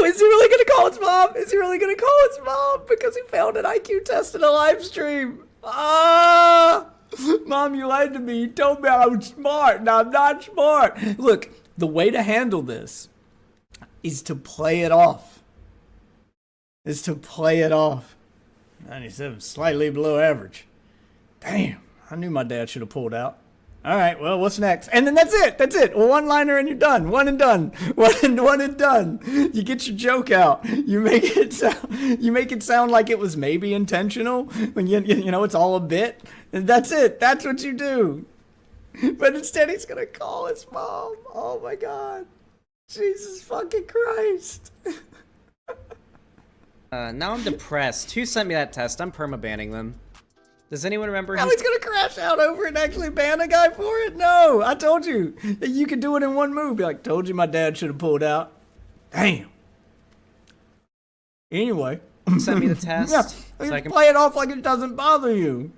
Is he really gonna call his mom? Is he really gonna call his mom because he failed an IQ test in a live stream? Ah! Mom, you lied to me. You told me I was smart, and I'm not smart. Look, the way to handle this is to play it off. 97, slightly below average. Damn, I knew my dad should have pulled out. All right, well, what's next? And then that's it. One-liner and you're done. One and done. One and done. You get your joke out. You make it sound like it was maybe intentional when you know it's all a bit. And that's it. That's what you do. But instead he's gonna call his mom. Oh my god. Jesus fucking Christ. Now I'm depressed. Who sent me that test? I'm permabanning them. Does anyone remember? Now he's gonna crash out over it and actually ban a guy for it? No, I told you. You could do it in one move. Be like, told you my dad should have pulled out. Damn. Anyway. Send me the test. Yeah, so I can play it off like it doesn't bother you.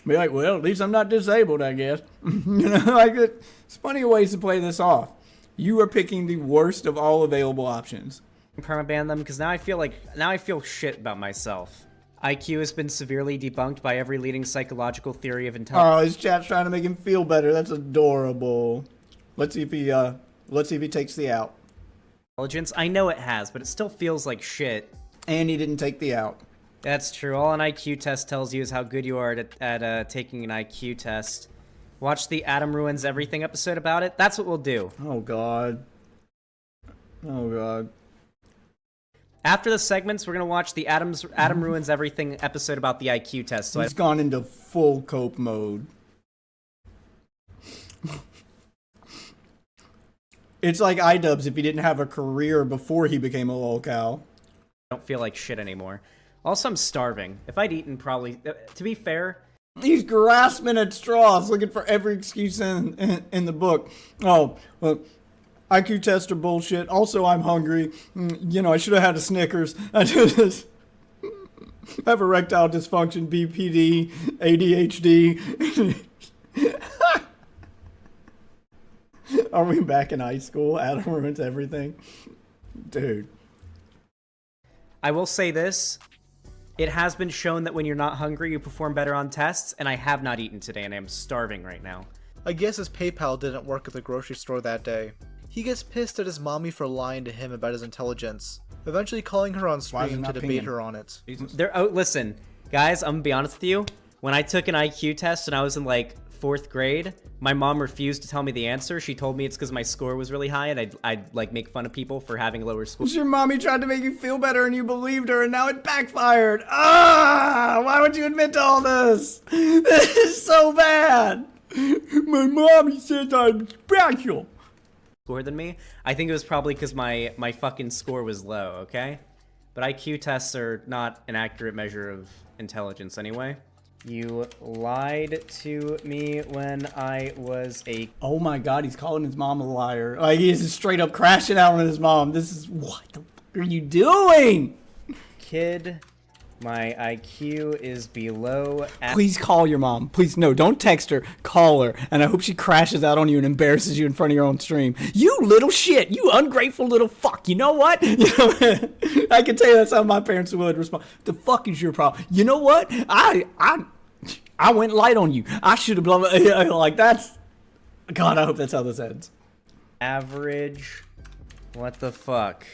Be like, well, at least I'm not disabled, I guess. You know, like there's plenty of ways to play this off. You are picking the worst of all available options. Permaban them because now I feel shit about myself. IQ has been severely debunked by every leading psychological theory of intelligence. Oh, his chat's trying to make him feel better. That's adorable. Let's see if he takes the out. Intelligence. I know it has, but it still feels like shit. And he didn't take the out. That's true. All an IQ test tells you is how good you are at taking an IQ test. Watch the Adam Ruins Everything episode about it. That's what we'll do. Oh god. Oh god. After the segments, we're gonna watch the Adam Ruins Everything episode about the IQ test. So He's gone into full cope mode. It's like iDubbbz if he didn't have a career before he became a lolcow. I don't feel like shit anymore. Also, I'm starving. If I'd eaten probably... To be fair... He's grasping at straws, looking for every excuse in the book. Oh, IQ tests are bullshit. Also, I'm hungry. You know, I should have had a Snickers. I just have erectile dysfunction, BPD, ADHD. Are we back in high school? Adam ruins everything. Dude. I will say this. It has been shown that when you're not hungry, you perform better on tests, and I have not eaten today, and I am starving right now. I guess his PayPal didn't work at the grocery store that day. He gets pissed at his mommy for lying to him about his intelligence, eventually calling her on stream to debate her on it. Listen, guys, I'm gonna be honest with you. When I took an IQ test and I was in like 4th grade, my mom refused to tell me the answer. She told me it's because my score was really high and I'd like make fun of people for having lower scores. Your mommy tried to make you feel better and you believed her and now it backfired. Ah! Why would you admit to all this? This is so bad. My mommy says I'm special. Than me. I think it was probably because my fucking score was low, okay? But IQ tests are not an accurate measure of intelligence anyway. You lied to me when I was a... Oh my god, he's calling his mom a liar. Like, he's just straight up crashing out on his mom. This is... What the fuck are you doing? Kid, my IQ is below... Please call your mom. Please, no, don't text her. Call her. And I hope she crashes out on you and embarrasses you in front of your own stream. You little shit. You ungrateful little fuck. You know what? You know, I can tell you that's how my parents would respond. The fuck is your problem? You know what? I went light on you. I should have blown... Like, that's... God, I hope that's how this ends. Average. What the fuck?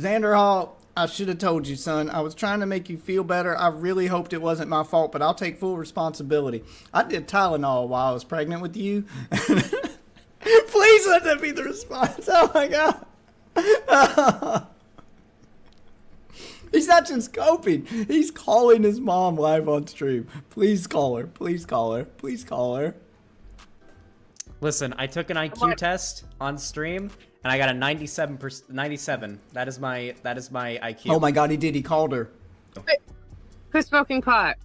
Xander Hall, I should have told you, son. I was trying to make you feel better. I really hoped it wasn't my fault, but I'll take full responsibility. I did Tylenol while I was pregnant with you. Please let that be the response. Oh my God. He's not just coping. He's calling his mom live on stream. Please call her. Please call her. Please call her. Listen, I took an IQ test on stream, and I got a 97. That is my IQ. Oh my God, he did. He called her. Who's smoking pot?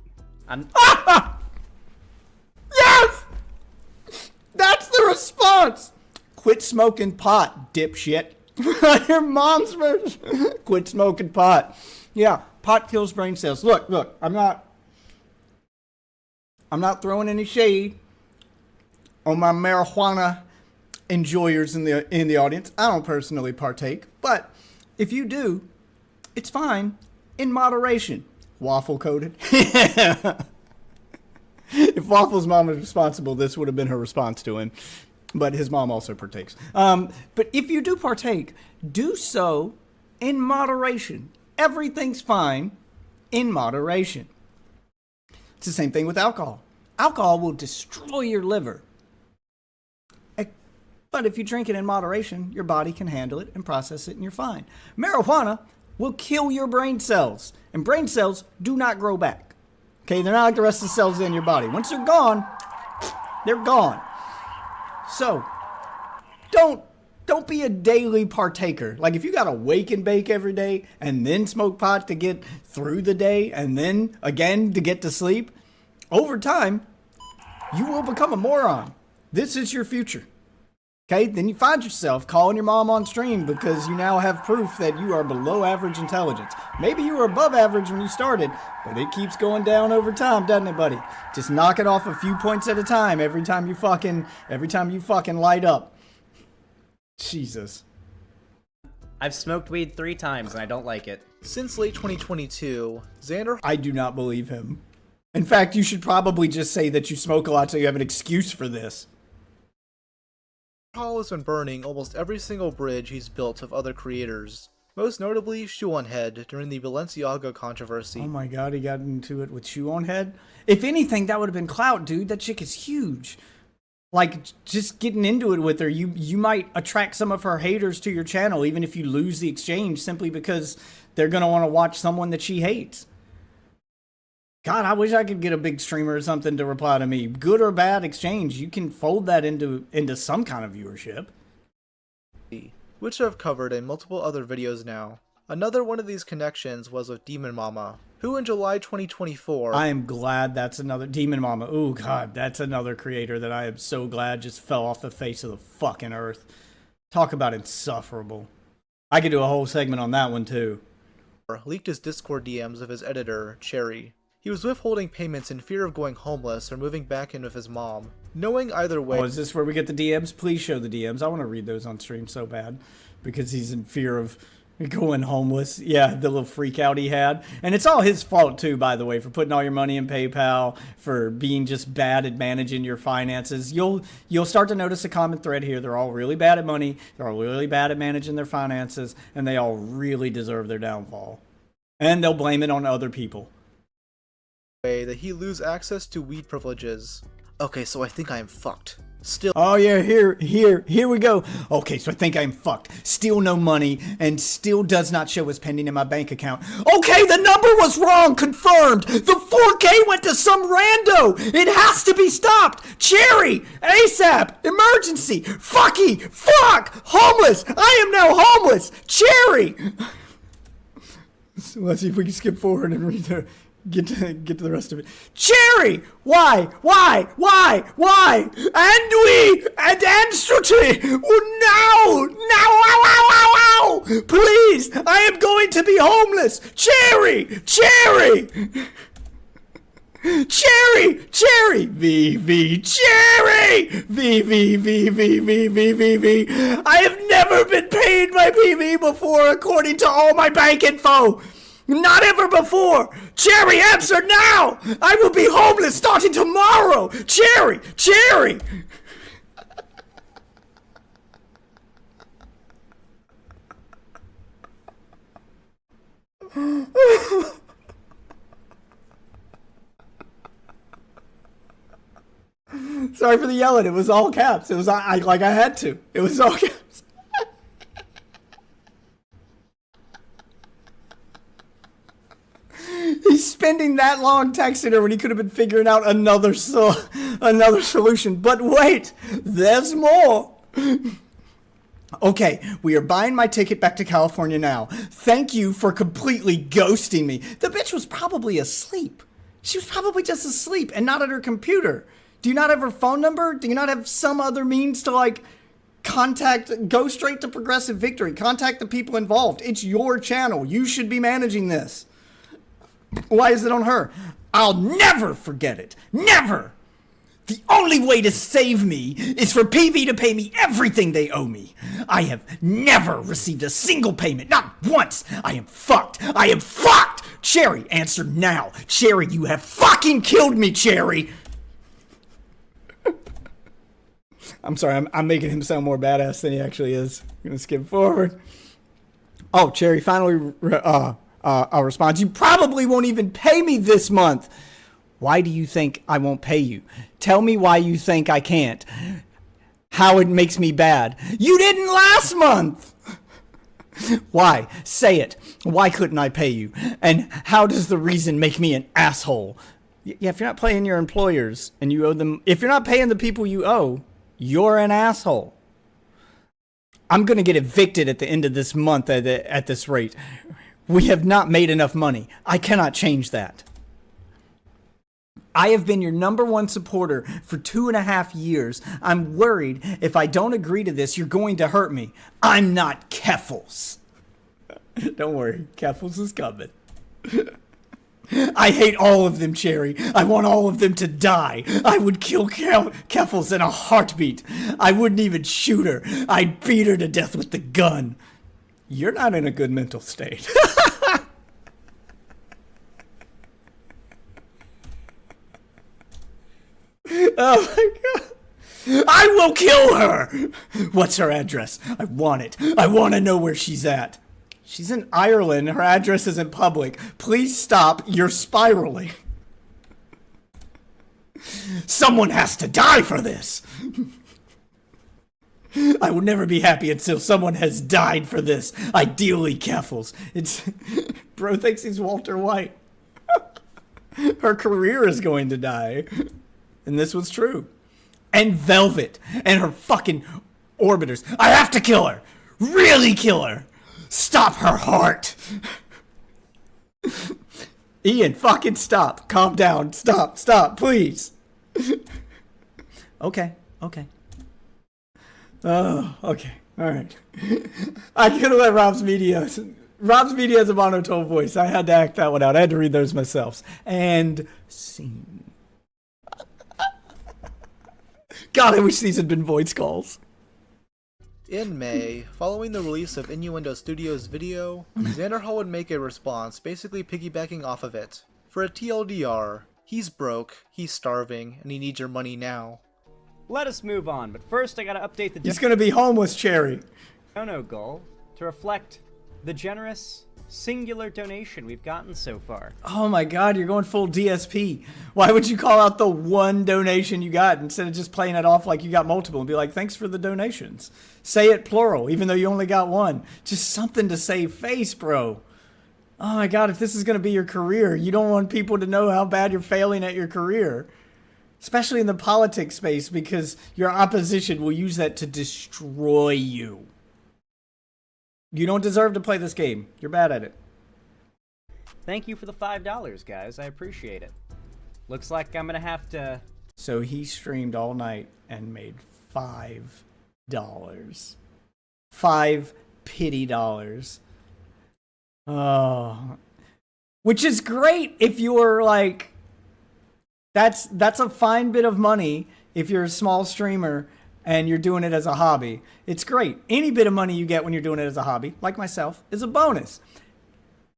Yes! That's the response. Quit smoking pot, dipshit. Your mom's version. Quit smoking pot. Yeah, pot kills brain cells. Look, I'm not throwing any shade on my marijuana enjoyers in the audience. I don't personally partake, but if you do, it's fine in moderation. Waffle coated. If Waffle's mom was responsible, this would have been her response to him. But his mom also partakes. But if you do partake, do so in moderation. Everything's fine in moderation. It's the same thing with alcohol. Alcohol will destroy your liver. But if you drink it in moderation, your body can handle it and process it and you're fine. Marijuana will kill your brain cells. And brain cells do not grow back. Okay, they're not like the rest of the cells in your body. Once they're gone, they're gone. So, don't be a daily partaker. Like if you gotta wake and bake every day and then smoke pot to get through the day and then again to get to sleep, over time, you will become a moron. This is your future. Okay, then you find yourself calling your mom on stream because you now have proof that you are below average intelligence. Maybe you were above average when you started, but it keeps going down over time, doesn't it, buddy? Just knock it off a few points at a time every time you fucking light up. Jesus. I've smoked weed 3 times and I don't like it. Since late 2022, Xander... I do not believe him. In fact, you should probably just say that you smoke a lot so you have an excuse for this. Hall has been burning almost every single bridge he's built of other creators. Most notably, Shoe on Head during the Balenciaga controversy. Oh my God, he got into it with Shoe on Head? If anything, that would have been clout, dude. That chick is huge. Like, just getting into it with her, you might attract some of her haters to your channel, even if you lose the exchange, simply because they're going to want to watch someone that she hates. God, I wish I could get a big streamer or something to reply to me. Good or bad exchange, you can fold that into some kind of viewership. Which I've covered in multiple other videos now. Another one of these connections was with Demon Mama, who in July 2024... I am glad that's another... Demon Mama, oh God, that's another creator that I am so glad just fell off the face of the fucking earth. Talk about insufferable. I could do a whole segment on that one too. Leaked his Discord DMs of his editor, Cherry. He was withholding payments in fear of going homeless or moving back in with his mom. Knowing either way... Oh, is this where we get the DMs? Please show the DMs. I want to read those on stream so bad. Because he's in fear of going homeless. Yeah, the little freak out he had. And it's all his fault too, by the way, for putting all your money in PayPal, for being just bad at managing your finances. You'll start to notice a common thread here. They're all really bad at money. They're all really bad at managing their finances. And they all really deserve their downfall. And they'll blame it on other people. That he lose access to weed privileges. Okay, so I think I am fucked. Still. Oh yeah, here we go. Okay, so I think I'm fucked. Still no money, and still does not show as pending in my bank account. Okay, the number was wrong, confirmed. The 4K went to some rando. It has to be stopped. Cherry, ASAP, emergency, fuck, homeless. I am now homeless. Cherry. So let's see if we can skip forward and read the... Get to the rest of it. Cherry! Why? And strictly! Now! Ow! Please! I am going to be homeless! Cherry! VV Cherry! VV. I have never been paid my PV before according to all my bank info! Not ever before! Cherry, answer now! I will be homeless starting tomorrow! Cherry! Sorry for the yelling. It was all caps. It was I had to. It was all caps. He's spending that long texting her when he could have been figuring out another solution. But wait, there's more. Okay, we are buying my ticket back to California now. Thank you for completely ghosting me. The bitch was probably asleep. She was probably just asleep and not at her computer. Do you not have her phone number? Do you not have some other means to, like, go straight to Progressive Victory? Contact the people involved. It's your channel. You should be managing this. Why is it on her? I'll never forget it. Never! The only way to save me is for PV to pay me everything they owe me. I have never received a single payment, not once. I am fucked. I am fucked! Cherry, answer now. Cherry, you have fucking killed me, Cherry! I'm sorry, I'm making him sound more badass than he actually is. I'm gonna skip forward. Oh, Cherry finally responds. You probably won't even pay me this month. Why do you think I won't pay you? Tell me why you think I can't. How it makes me bad. You didn't last month! Why? Say it. Why couldn't I pay you? And how does the reason make me an asshole? Yeah, if you're not paying your employers and you owe them, if you're not paying the people you owe, you're an asshole. I'm going to get evicted at the end of this month at this rate. We have not made enough money. I cannot change that. I have been your #1 supporter for 2.5 years. I'm worried if I don't agree to this, you're going to hurt me. I'm not Keffels. Don't worry, Keffels is coming. I hate all of them, Cherry. I want all of them to die. I would kill Keffels in a heartbeat. I wouldn't even shoot her. I'd beat her to death with the gun. You're not in a good mental state. Oh my god. I will kill her! What's her address? I want it. I want to know where she's at. She's in Ireland. Her address isn't public. Please stop. You're spiraling. Someone has to die for this. I will never be happy until someone has died for this. Ideally, Keffels. Bro thinks he's Walter White. Her career is going to die. And this was true. And Velvet. And her fucking orbiters. I have to kill her. Really kill her. Stop her heart. Ian, fucking stop. Calm down. Stop, please. Okay. Oh, okay. All right. I could have let Rob's Media has a monotone voice. I had to act that one out. I had to read those myself. And scene. God, I wish these had been voice calls. In May, following the release of Innuendo Studios' video, Xander Hall would make a response, basically piggybacking off of it. For a TLDR, he's broke, he's starving, and he needs your money now. Let us move on, but first I gotta update the He's gonna be homeless, Cherry. dono goal to reflect the generous singular donation we've gotten so far. Oh my god, you're going full DSP. Why would you call out the one donation you got instead of just playing it off like you got multiple and be like, thanks for the donations? Say it plural, even though you only got one. Just something to save face, bro. Oh my god, if this is going to be your career, you don't want people to know how bad you're failing at your career. Especially in the politics space, because your opposition will use that to destroy you. You don't deserve to play this game. You're bad at it. Thank you for the $5, guys. I appreciate it. Looks like I'm gonna have to... So he streamed all night and made $5. $5 pity dollars. Oh. Which is great if you're like... That's a fine bit of money if you're a small streamer and you're doing it as a hobby. It's great. Any bit of money you get when you're doing it as a hobby, like myself, is a bonus.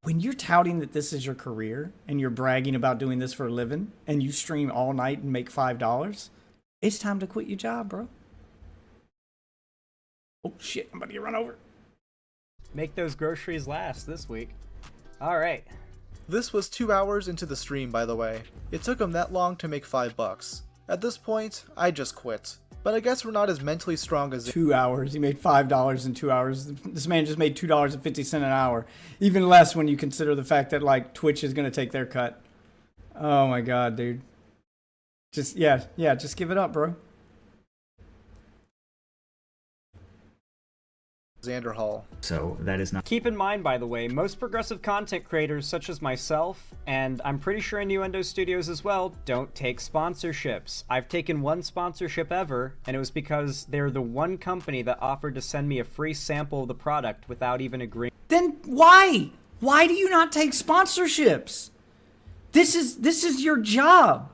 When you're touting that this is your career and you're bragging about doing this for a living and you stream all night and make $5, it's time to quit your job, bro. Oh shit, I'm about to get run over. Make those groceries last this week. All right. This was 2 hours into the stream, by the way. It took him that long to make $5. At this point, I just quit. But I guess we're not as mentally strong as 2 hours. He made $5 in 2 hours. This man just made $2.50 an hour. Even less when you consider the fact that like Twitch is going to take their cut. Oh my god, dude. Just just give it up, bro. Xander Hall. So that is not. Keep in mind, by the way, most progressive content creators such as myself, and I'm pretty sure Innuendo Studios as well, don't take sponsorships. I've taken one sponsorship ever, and it was because they're the one company that offered to send me a free sample of the product without even agreeing. Then why? Why do you not take sponsorships? This is your job.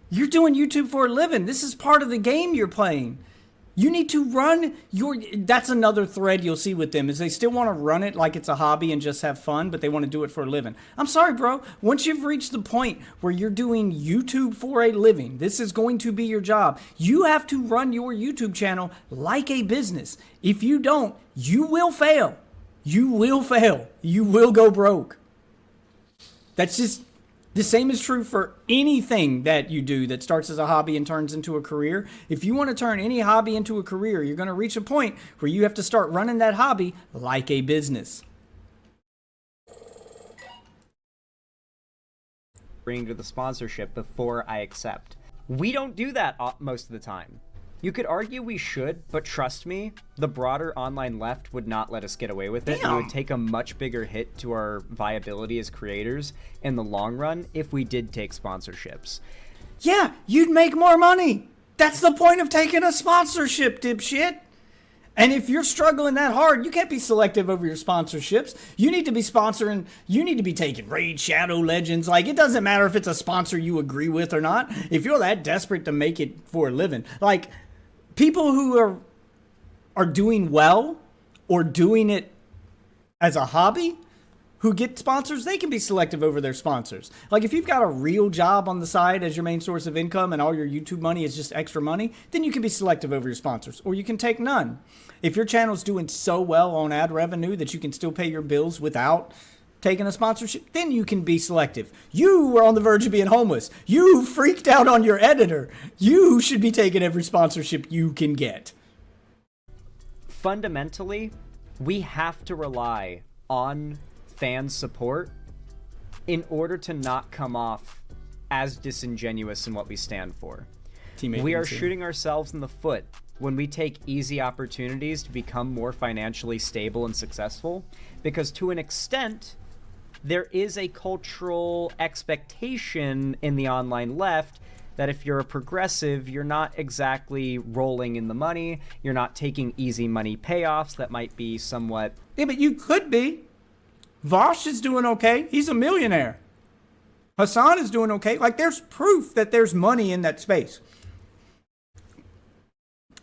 You're doing YouTube for a living. This is part of the game you're playing. You need to run your... That's another thread you'll see with them, is they still want to run it like it's a hobby and just have fun, but they want to do it for a living. I'm sorry, bro. Once you've reached the point where you're doing YouTube for a living, this is going to be your job. You have to run your YouTube channel like a business. If you don't, you will fail. You will fail. You will go broke. That's just... The same is true for anything that you do that starts as a hobby and turns into a career. If you want to turn any hobby into a career, you're going to reach a point where you have to start running that hobby like a business. Bring to the sponsorship before I accept. We don't do that most of the time. You could argue we should, but trust me, the broader online left would not let us get away with it. Damn. It would take a much bigger hit to our viability as creators in the long run if we did take sponsorships. Yeah, you'd make more money. That's the point of taking a sponsorship, dipshit. And if you're struggling that hard, you can't be selective over your sponsorships. You need to be sponsoring, you need to be taking Raid Shadow Legends. Like, it doesn't matter if it's a sponsor you agree with or not. If you're that desperate to make it for a living, like, people who are doing well or doing it as a hobby who get sponsors, they can be selective over their sponsors. Like, if you've got a real job on the side as your main source of income and all your YouTube money is just extra money, then you can be selective over your sponsors, or you can take none. If your channel's doing so well on ad revenue that you can still pay your bills without taking a sponsorship, then you can be selective. You were on the verge of being homeless. You freaked out on your editor. You should be taking every sponsorship you can get. Fundamentally, we have to rely on fan support in order to not come off as disingenuous in what we stand for. We are shooting ourselves in the foot when we take easy opportunities to become more financially stable and successful, because to an extent, there is a cultural expectation in the online left that if you're a progressive, you're not exactly rolling in the money, you're not taking easy money payoffs that might be somewhat... Yeah, but you could be. Vosh is doing okay. He's a millionaire. Hassan is doing okay. Like, there's proof that there's money in that space.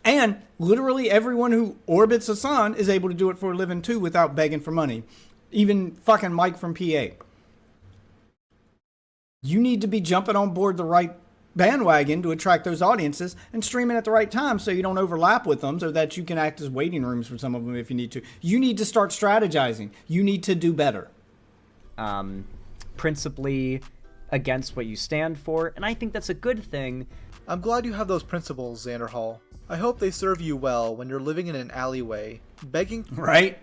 And literally everyone who orbits Hassan is able to do it for a living too without begging for money. Even fucking Mike from PA. You need to be jumping on board the right bandwagon to attract those audiences and streaming at the right time so you don't overlap with them, so that you can act as waiting rooms for some of them if you need to. You need to start strategizing. You need to do better. Principally against what you stand for, and I think that's a good thing. I'm glad you have those principles, Xander Hall. I hope they serve you well when you're living in an alleyway, begging... Right?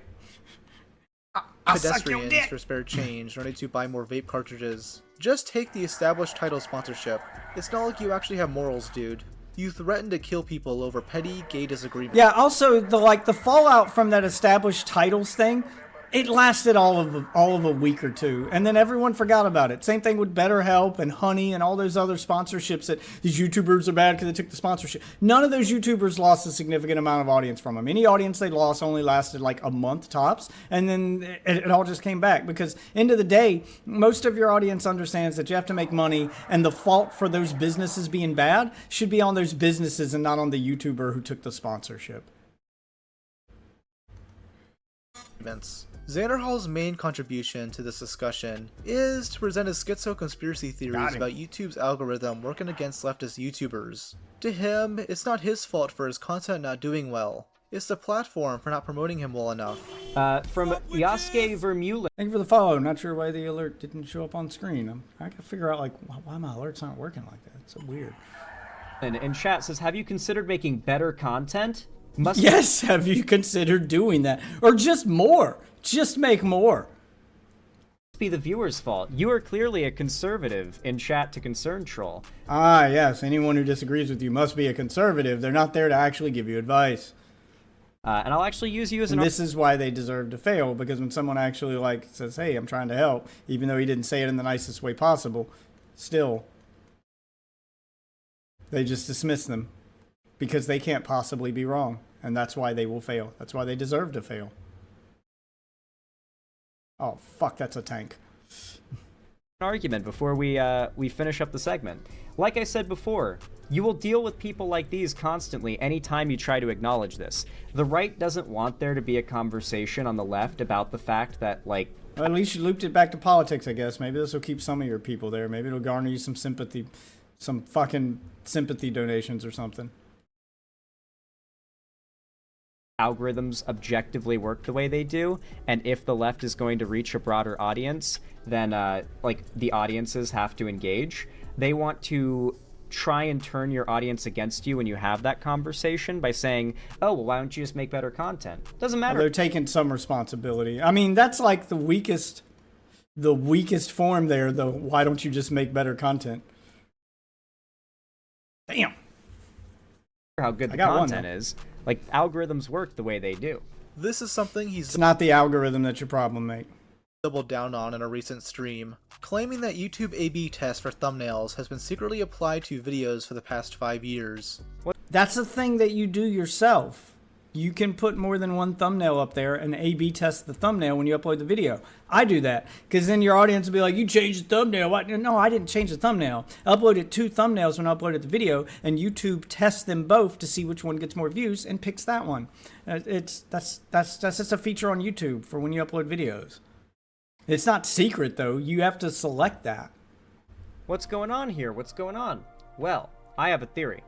Pedestrians for spare change, ready to buy more vape cartridges. Just take the established title sponsorship. It's not like you actually have morals, dude. You threaten to kill people over petty gay disagreements. Yeah, also the fallout from that established titles thing, it lasted all of a week or two, and then everyone forgot about it. Same thing with BetterHelp and Honey and all those other sponsorships that these YouTubers are bad because they took the sponsorship. None of those YouTubers lost a significant amount of audience from them. Any audience they lost only lasted like a month tops, and then it all just came back, because end of the day, most of your audience understands that you have to make money, and the fault for those businesses being bad should be on those businesses and not on the YouTuber who took the sponsorship. Xander Hall's main contribution to this discussion is to present his schizo conspiracy theories about YouTube's algorithm working against leftist YouTubers. To him, it's not his fault for his content not doing well. It's the platform for not promoting him well enough. From Yasuke Vermeulen. Thank you for the follow. Not sure why the alert didn't show up on screen. I gotta figure out like why my alerts aren't working like that. It's so weird. And in chat says, have you considered making better content? Yes, have you considered doing that? Or just more. Just make more. Be the viewer's fault. You are clearly a conservative in chat to concern troll. Ah, yes. Anyone who disagrees with you must be a conservative. They're not there to actually give you advice. And I'll actually use you as and this is why they deserve to fail, because when someone actually like says, hey, I'm trying to help, even though he didn't say it in the nicest way possible, still, they just dismiss them because they can't possibly be wrong. And that's why they will fail. That's why they deserve to fail. Oh, fuck, that's a tank. Argument before we finish up the segment. Like I said before, you will deal with people like these constantly anytime you try to acknowledge this. The right doesn't want there to be a conversation on the left about the fact that, like... Well, at least you looped it back to politics, I guess. Maybe this will keep some of your people there. Maybe it'll garner you some sympathy, some fucking sympathy donations or something. Algorithms objectively work the way they do, and if the left is going to reach a broader audience, then like the audiences have to engage. They want to try and turn your audience against you when you have that conversation by saying, oh, well, why don't you just make better content? Doesn't matter. Well, they're taking some responsibility. I mean, that's like the weakest form there, though. Why don't you just make better content? Damn. How good the content is. Like, algorithms work the way they do. This is something he's... It's not the algorithm that's your problem, mate. Doubled down on in a recent stream, claiming that YouTube A/B test for thumbnails has been secretly applied to videos for the past 5 years. That's a thing that you do yourself. You can put more than one thumbnail up there and A/B test the thumbnail when you upload the video. I do that because then your audience will be like, you changed the thumbnail. What? No, I didn't change the thumbnail. I uploaded 2 thumbnails when I uploaded the video, and YouTube tests them both to see which one gets more views and picks that one. That's just a feature on YouTube for when you upload videos. It's not secret, though. You have to select that. What's going on here? What's going on? Well, I have a theory.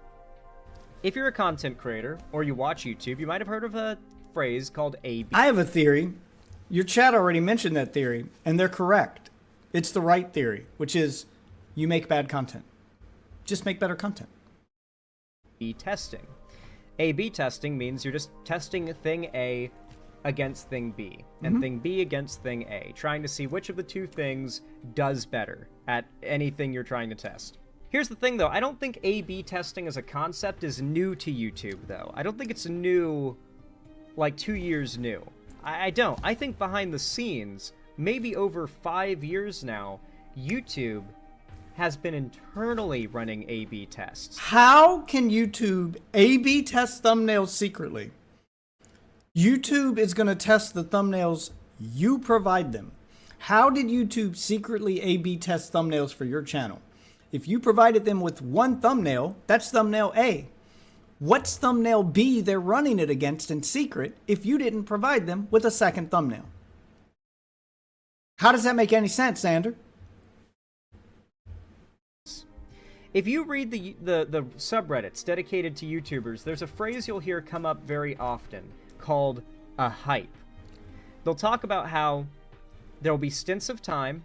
If you're a content creator, or you watch YouTube, you might have heard of a phrase called A/B. I have a theory. Your chat already mentioned that theory, and they're correct. It's the right theory, which is you make bad content. Just make better content. A/B testing. A/B testing means you're just testing thing A against thing B, and thing B against thing A, trying to see which of the two things does better at anything you're trying to test. Here's the thing, though. I don't think A/B testing as a concept is new to YouTube, though. I don't think it's new, like 2 years new. I don't. I think behind the scenes, maybe over 5 years now, YouTube has been internally running A/B tests. How can YouTube A/B test thumbnails secretly? YouTube is going to test the thumbnails you provide them. How did YouTube secretly A/B test thumbnails for your channel? If you provided them with one thumbnail, that's thumbnail A. What's thumbnail B they're running it against in secret if you didn't provide them with a second thumbnail? How does that make any sense, Xander? If you read the subreddits dedicated to YouTubers, there's a phrase you'll hear come up very often called a hype. They'll talk about how there'll be stints of time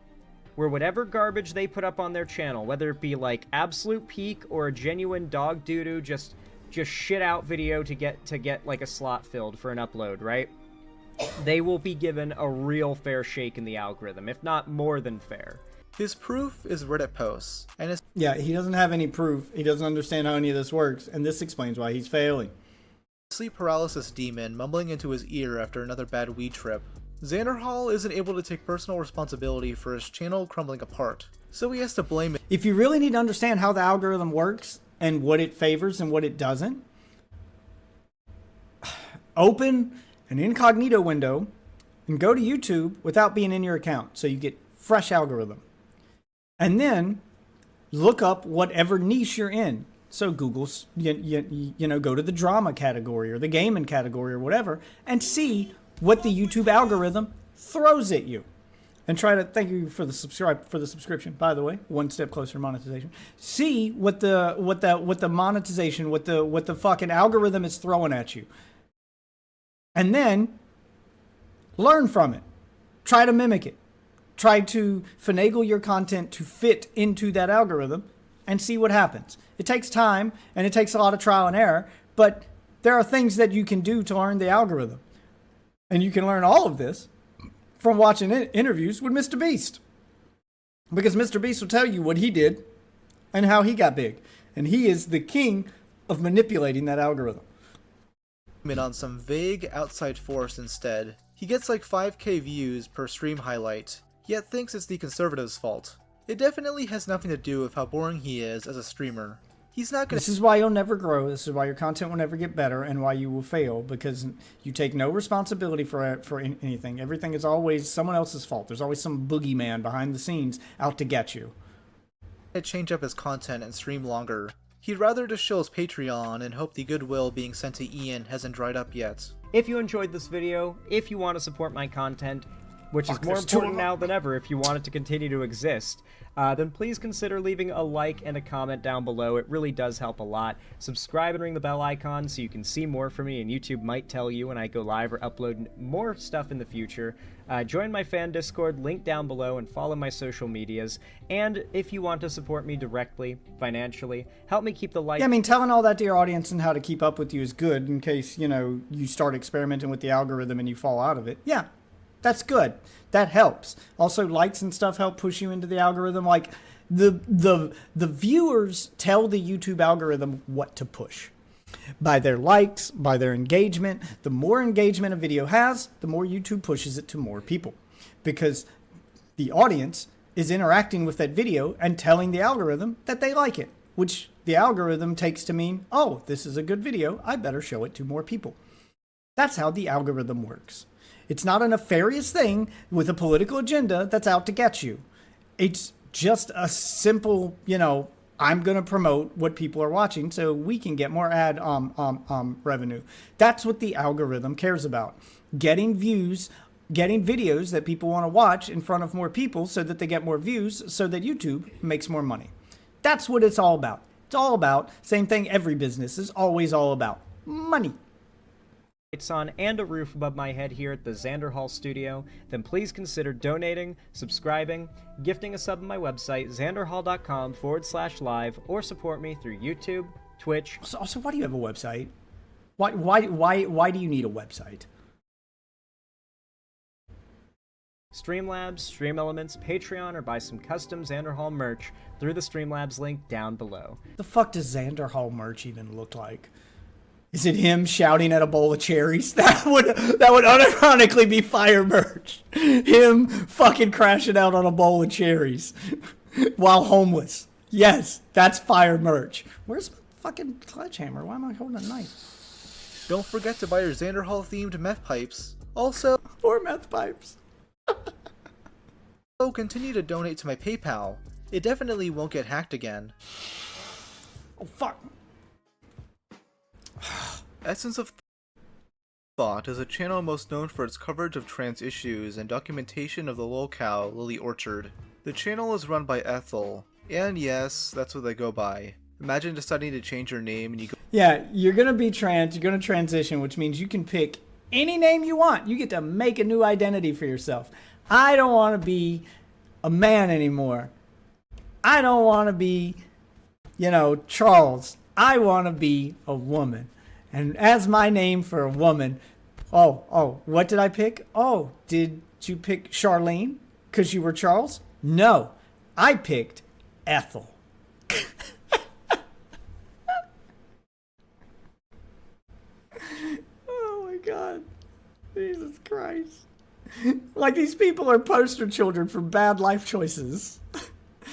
where whatever garbage they put up on their channel, whether it be like absolute peak or a genuine dog doo-doo, just shit out video to get like a slot filled for an upload, right? They will be given a real fair shake in the algorithm, if not more than fair. His proof is Reddit posts, and his... Yeah, he doesn't have any proof. He doesn't understand how any of this works, and this explains why he's failing. Sleep paralysis demon mumbling into his ear after another bad weed trip. Xander Hall isn't able to take personal responsibility for his channel crumbling apart, so he has to blame it. If you really need to understand how the algorithm works and what it favors and what it doesn't, open an incognito window and go to YouTube without being in your account so you get fresh algorithm. And then look up whatever niche you're in. So Google's, you know, go to the drama category or the gaming category or whatever and see what the YouTube algorithm throws at you. And try to, thank you for the subscription, by the way, one step closer to monetization. See what the monetization, what the fucking algorithm is throwing at you. And then learn from it. Try to mimic it. Try to finagle your content to fit into that algorithm and see what happens. It takes time and it takes a lot of trial and error, but there are things that you can do to learn the algorithm. And you can learn all of this from watching interviews with Mr. Beast. Because Mr. Beast will tell you what he did and how he got big. And he is the king of manipulating that algorithm. On some vague outside force instead. He gets like 5k views per stream highlight, yet thinks it's the conservatives' fault. It definitely has nothing to do with how boring he is as a streamer. He's not gonna— This is why you'll never grow. This is why your content will never get better, and why you will fail, because you take no responsibility for anything. Everything is always someone else's fault. There's always some boogeyman behind the scenes out to get you. Change up his content and stream longer. He'd rather just show his Patreon and hope the goodwill being sent to Ian hasn't dried up yet. If you enjoyed this video, if you want to support my content, which is more important now than ever if you want it to continue to exist, then please consider leaving a like and a comment down below. It really does help a lot. Subscribe and ring the bell icon so you can see more from me, and YouTube might tell you when I go live or upload more stuff in the future. Join my fan Discord, link down below, and follow my social medias. And if you want to support me directly, financially, help me keep the light— Yeah, I mean, telling all that to your audience and how to keep up with you is good in case, you know, you start experimenting with the algorithm and you fall out of it. Yeah, that's good. That helps. Also, likes and stuff help push you into the algorithm. Like, the viewers tell the YouTube algorithm what to push. By their likes, by their engagement. The more engagement a video has, the more YouTube pushes it to more people. Because the audience is interacting with that video and telling the algorithm that they like it. Which the algorithm takes to mean, oh, this is a good video, I better show it to more people. That's how the algorithm works. It's not a nefarious thing with a political agenda that's out to get you. It's just a simple, you know, I'm going to promote what people are watching so we can get more ad revenue. That's what the algorithm cares about. Getting views, getting videos that people want to watch in front of more people so that they get more views so that YouTube makes more money. That's what it's all about. It's all about, same thing every business is always all about, money. Lights on and a roof above my head here at the Xander Hall studio, then please consider donating, subscribing, gifting a sub on my website, xanderhall.com/live, or support me through YouTube, Twitch. Also, why do you have a website? Why do you need a website? Streamlabs, Stream Elements, Patreon, or buy some custom Xander Hall merch through the Streamlabs link down below. The fuck does Xander Hall merch even look like? Is it him shouting at a bowl of cherries? That would unironically be fire merch. Him fucking crashing out on a bowl of cherries while homeless. Yes, that's fire merch. Where's my fucking sledgehammer? Why am I holding a knife? Don't forget to buy your Xander Hall themed meth pipes. Also, or meth pipes. So continue to donate to my PayPal. It definitely won't get hacked again. Oh fuck. Essence of Thought is a channel most known for its coverage of trans issues and documentation of the locale Lily Orchard. The channel is run by Ethel, and yes, that's what they go by. Imagine deciding to change your name and you go— Yeah, you're gonna be trans, you're gonna transition, which means you can pick any name you want. You get to make a new identity for yourself. I don't want to be a man anymore. I don't want to be, you know, Charles. I want to be a woman. And as my name for a woman, what did I pick? Oh, did you pick Charlene because you were Charles? No, I picked Ethel. Oh my God. Jesus Christ. Like, these people are poster children for bad life choices.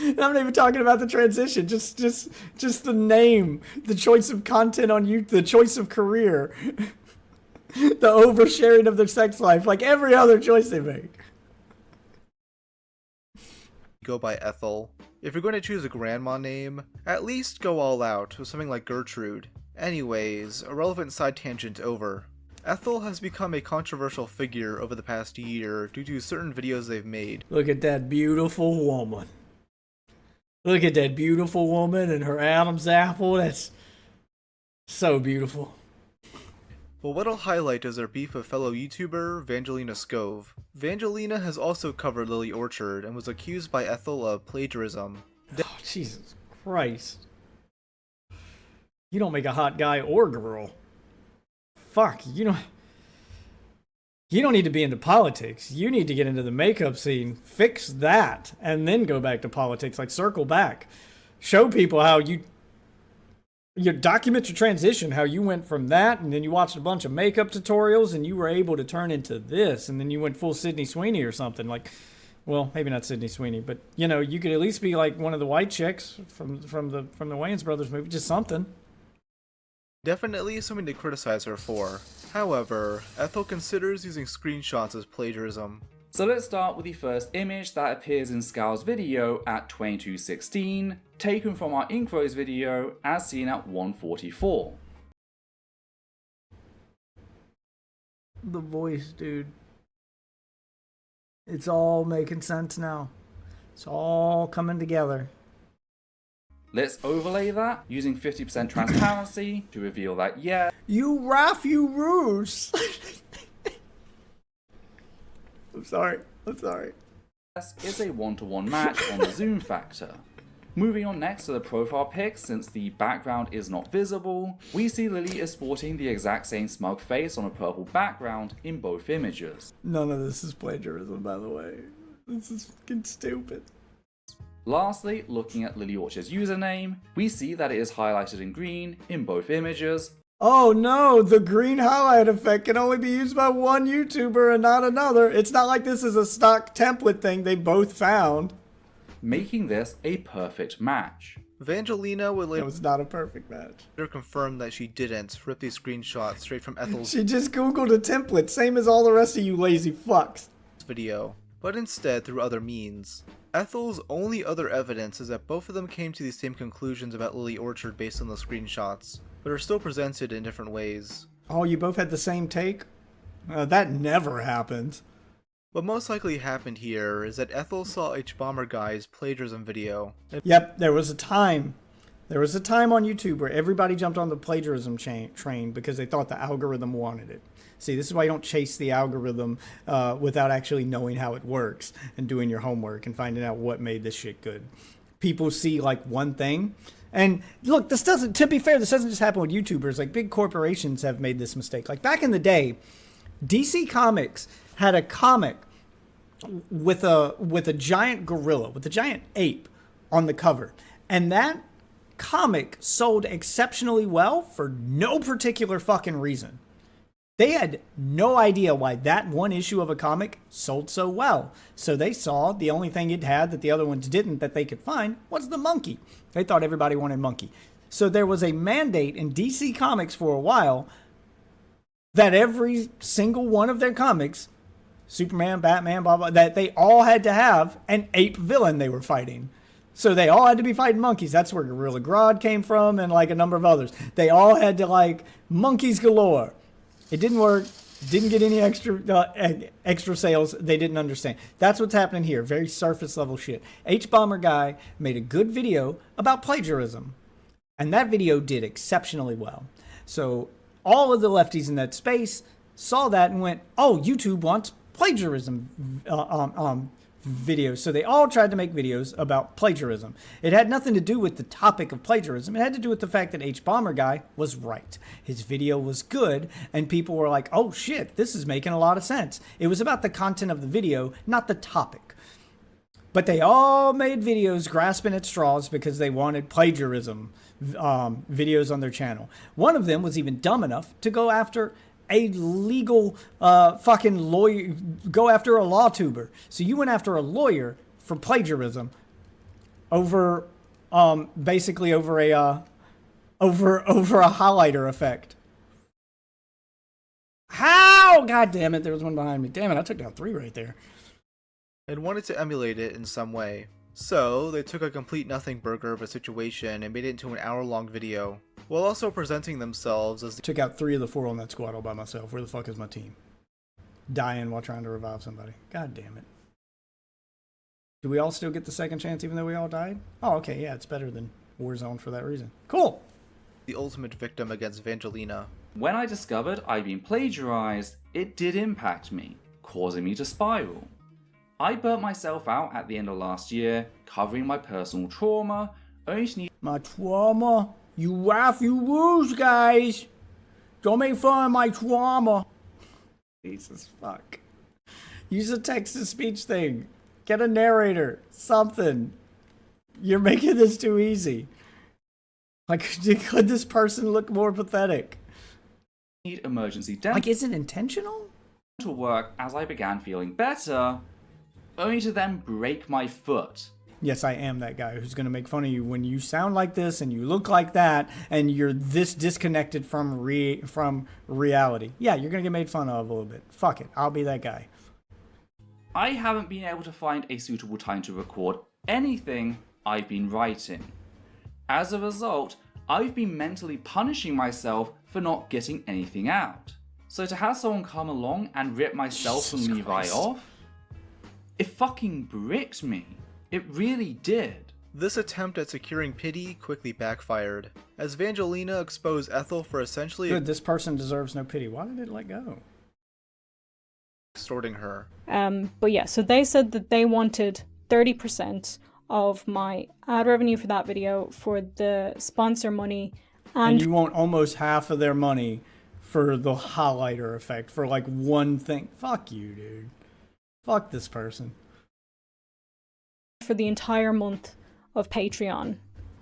And I'm not even talking about the transition, just the name, the choice of content on YouTube, the choice of career, the oversharing of their sex life, like every other choice they make. Go by Ethel. If you're going to choose a grandma name, at least go all out with something like Gertrude. Anyways, a relevant side tangent over. Ethel has become a controversial figure over the past year due to certain videos they've made. Look at that beautiful woman. Look at that beautiful woman and her Adam's apple. That's so beautiful. But what I'll highlight is their beef with fellow YouTuber Vangelina Scove. Vangelina has also covered Lily Orchard and was accused by Ethel of plagiarism. Oh, Jesus Christ. You don't make a hot guy or girl. Fuck, you don't need to be into politics. You need to get into the makeup scene, fix that, and then go back to politics. Like, circle back. Show people how you document your transition, how you went from that, and then you watched a bunch of makeup tutorials, and you were able to turn into this, and then you went full Sydney Sweeney or something. Like, well, maybe not Sydney Sweeney, but, you know, you could at least be like one of the white chicks from the Wayans Brothers movie, just something. Definitely something to criticize her for. However, Ethel considers using screenshots as plagiarism. So let's start with the first image that appears in Scal's video at 22:16, taken from our Inkros video as seen at 1:44. The voice, dude. It's all making sense now. It's all coming together. Let's overlay that using 50% transparency to reveal that yes, You Raph, you ruse. I'm sorry. is a one-to-one match on the zoom factor. Moving on next to the profile pic, since the background is not visible, we see Lily is sporting the exact same smug face on a purple background in both images. None of this is plagiarism, by the way. This is fucking stupid. Lastly, looking at Lily Orchard's username, we see that it is highlighted in green in both images. Oh no, the green highlight effect can only be used by one YouTuber and not another. It's not like this is a stock template thing they both found. Making this a perfect match. Evangelina would later It was not a perfect match. confirm that she didn't rip these screenshots straight from Ethel's She just Googled a template, same as all the rest of you lazy fucks. video, but instead through other means. Ethel's only other evidence is that both of them came to the same conclusions about Lily Orchard based on the screenshots, but are still presented in different ways. Oh, you both had the same take? That never happens. What most likely happened here is that Ethel saw H-Bomber Guy's plagiarism video. Yep, there was a time on YouTube where everybody jumped on the plagiarism train because they thought the algorithm wanted it. See, this is why you don't chase the algorithm without actually knowing how it works and doing your homework and finding out what made this shit good. People see like one thing. And look, to be fair, this doesn't just happen with YouTubers. Like, big corporations have made this mistake. Like, back in the day, DC Comics had a comic with a giant gorilla, with a giant ape on the cover. And that comic sold exceptionally well for no particular fucking reason. They had no idea why that one issue of a comic sold so well. So they saw the only thing it had that the other ones didn't that they could find was the monkey. They thought everybody wanted monkey. So there was a mandate in DC Comics for a while that every single one of their comics, Superman, Batman, blah, blah, that they all had to have an ape villain they were fighting. So they all had to be fighting monkeys. That's where Gorilla Grodd came from and like a number of others. They all had to like monkeys galore. It didn't work. Didn't get any extra sales. They didn't understand. That's what's happening here. Very surface level shit. H-Bomber Guy made a good video about plagiarism. And that video did exceptionally well. So all of the lefties in that space saw that and went, oh, YouTube wants plagiarism videos. So they all tried to make videos about plagiarism. It had nothing to do with the topic of plagiarism. It had to do with the fact that H-Bomber Guy was right. His video was good, and people were like, oh shit, this is making a lot of sense. It was about the content of the video, not the topic. But they all made videos grasping at straws because they wanted plagiarism videos on their channel. One of them was even dumb enough to go after a legal fucking lawyer, go after a law tuber. So you went after a lawyer for plagiarism over basically over a highlighter effect. How? God damn it, there was one behind me. Damn it, I took down 3 right there. And wanted to emulate it in some way. So, they took a complete nothing burger of a situation and made it into an hour-long video, while also presenting themselves as Took out 3 of the 4 on that squad all by myself. Where the fuck is my team? Dying while trying to revive somebody. God damn it. Do we all still get the second chance even though we all died? Oh, okay, yeah, it's better than Warzone for that reason. Cool! the ultimate victim against Evangelina. When I discovered I'd been plagiarized, it did impact me, causing me to spiral. I burnt myself out at the end of last year, covering my personal trauma, only to need My trauma. You laugh, you lose, guys. Don't make fun of my trauma. Jesus fuck. Use a text-to-speech thing. Get a narrator. Something. You're making this too easy. Like, could this person look more pathetic? need emergency dental Like, is it intentional? work as I began feeling better, only to then break my foot. Yes, I am that guy who's going to make fun of you when you sound like this and you look like that and you're this disconnected from reality. Yeah, you're going to get made fun of a little bit. Fuck it. I'll be that guy. I haven't been able to find a suitable time to record anything I've been writing. As a result, I've been mentally punishing myself for not getting anything out. So to have someone come along and rip myself and Levi off, it fucking bricked me. It really did. This attempt at securing pity quickly backfired, as Vangelina exposed Ethel for essentially Good, this person deserves no pity. Why did it let go? extorting her. But yeah, so they said that they wanted 30% of my ad revenue for that video for the sponsor money. And you want almost half of their money for the highlighter effect, for like one thing. Fuck you, dude. Fuck this person. For the entire month of Patreon.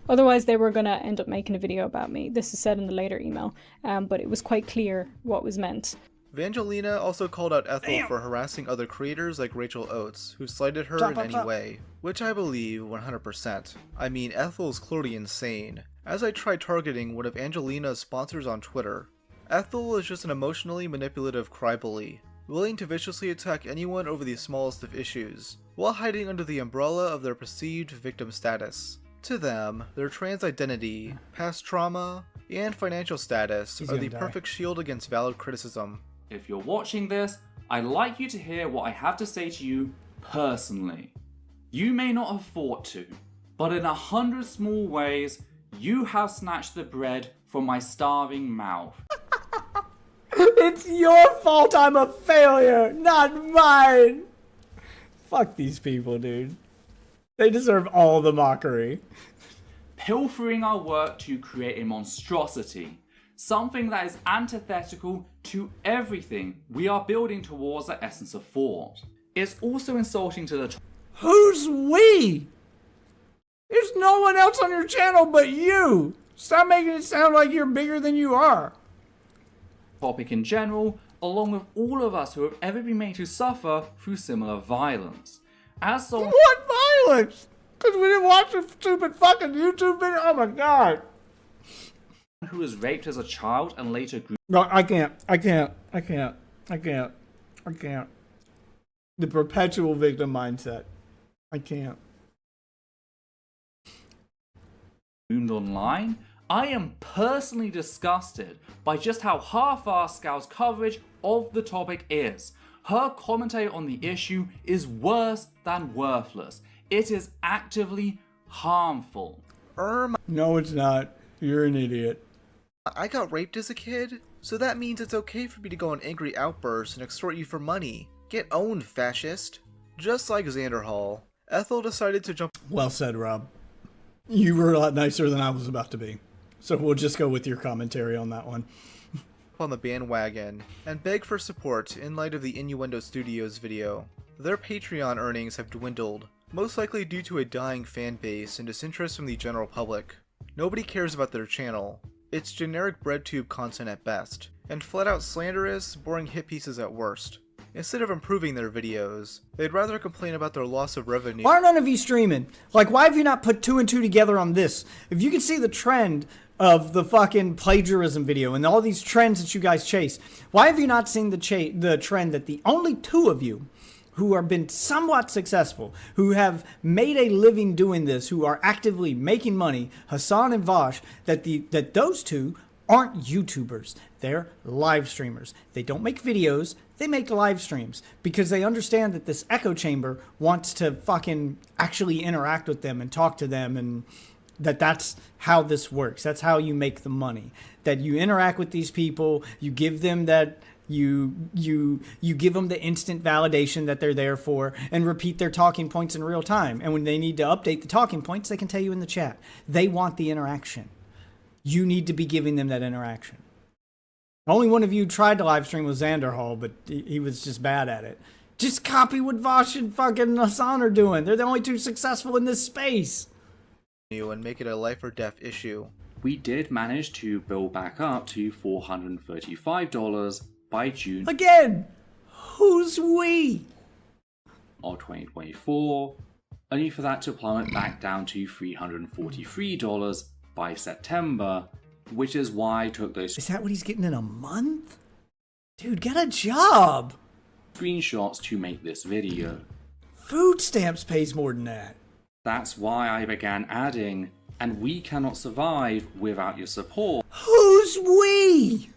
Otherwise, they were going to end up making a video about me. This is said in the later email, but it was quite clear what was meant. Vangelina also called out Ethel for harassing other creators like Rachel Oates, who slighted her in any way, which I believe 100%. I mean, Ethel's clearly insane. As I tried targeting one of Angelina's sponsors on Twitter, Ethel is just an emotionally manipulative crybully, willing to viciously attack anyone over the smallest of issues, while hiding under the umbrella of their perceived victim status. To them, their trans identity, past trauma, and financial status are the perfect shield against valid criticism. If you're watching this, I'd like you to hear what I have to say to you personally. You may not have thought to, but in 100 small ways, you have snatched the bread from my starving mouth. It's your fault I'm a failure, not mine. Fuck these people, dude. They deserve all the mockery. Pilfering our work to create a monstrosity. Something that is antithetical to everything we are building towards the essence of thought. It's also insulting to the Who's we? There's no one else on your channel but you. Stop making it sound like you're bigger than you are. Topic in general, along with all of us who have ever been made to suffer through similar violence. As someone— What violence? Because we didn't watch a stupid fucking YouTube video? Oh my god. who was raped as a child and later grew— No, I can't. The perpetual victim mindset. I can't. groomed online, I am personally disgusted by just how half-assed Scow's coverage of the topic is. Her commentary on the issue is worse than worthless. It is actively harmful. No, it's not. You're an idiot. I got raped as a kid, so that means it's okay for me to go on angry outbursts and extort you for money. Get owned, fascist. Just like Xander Hall, Ethel decided to jump— Well said, Rob. You were a lot nicer than I was about to be. So we'll just go with your commentary on that one. on the bandwagon and beg for support in light of the Innuendo Studios video. Their Patreon earnings have dwindled, most likely due to a dying fan base and disinterest from the general public. Nobody cares about their channel. It's generic Breadtube content at best, and flat out slanderous, boring hit pieces at worst. Instead of improving their videos, they'd rather complain about their loss of revenue. Why are none of you streaming? Like, why have you not put 2 and 2 together on this? If you can see the trend of the fucking plagiarism video and all these trends that you guys chase, why have you not seen the trend that the only 2 of you who have been somewhat successful, who have made a living doing this, who are actively making money, Hassan and Vosh, that those 2 aren't YouTubers. They're live streamers. They don't make videos. They make live streams because they understand that this echo chamber wants to fucking actually interact with them and talk to them, and that's how this works. That's how you make the money. That you interact with these people, you give them that You give them the instant validation that they're there for and repeat their talking points in real time. And when they need to update the talking points, they can tell you in the chat. They want the interaction. You need to be giving them that interaction. Only one of you tried to live stream was Xander Hall, but he was just bad at it. Just copy what Vosh and fucking Hassan are doing. They're the only two successful in this space. And make it a life or death issue. We did manage to build back up to $435 by June Again, who's we? of 2024, only for that to plummet back down to $343 by September, which is why I took those Is that what he's getting in a month? Dude, get a job. screenshots to make this video. Food stamps pays more than that. That's why I began adding, and we cannot survive without your support. Who's we?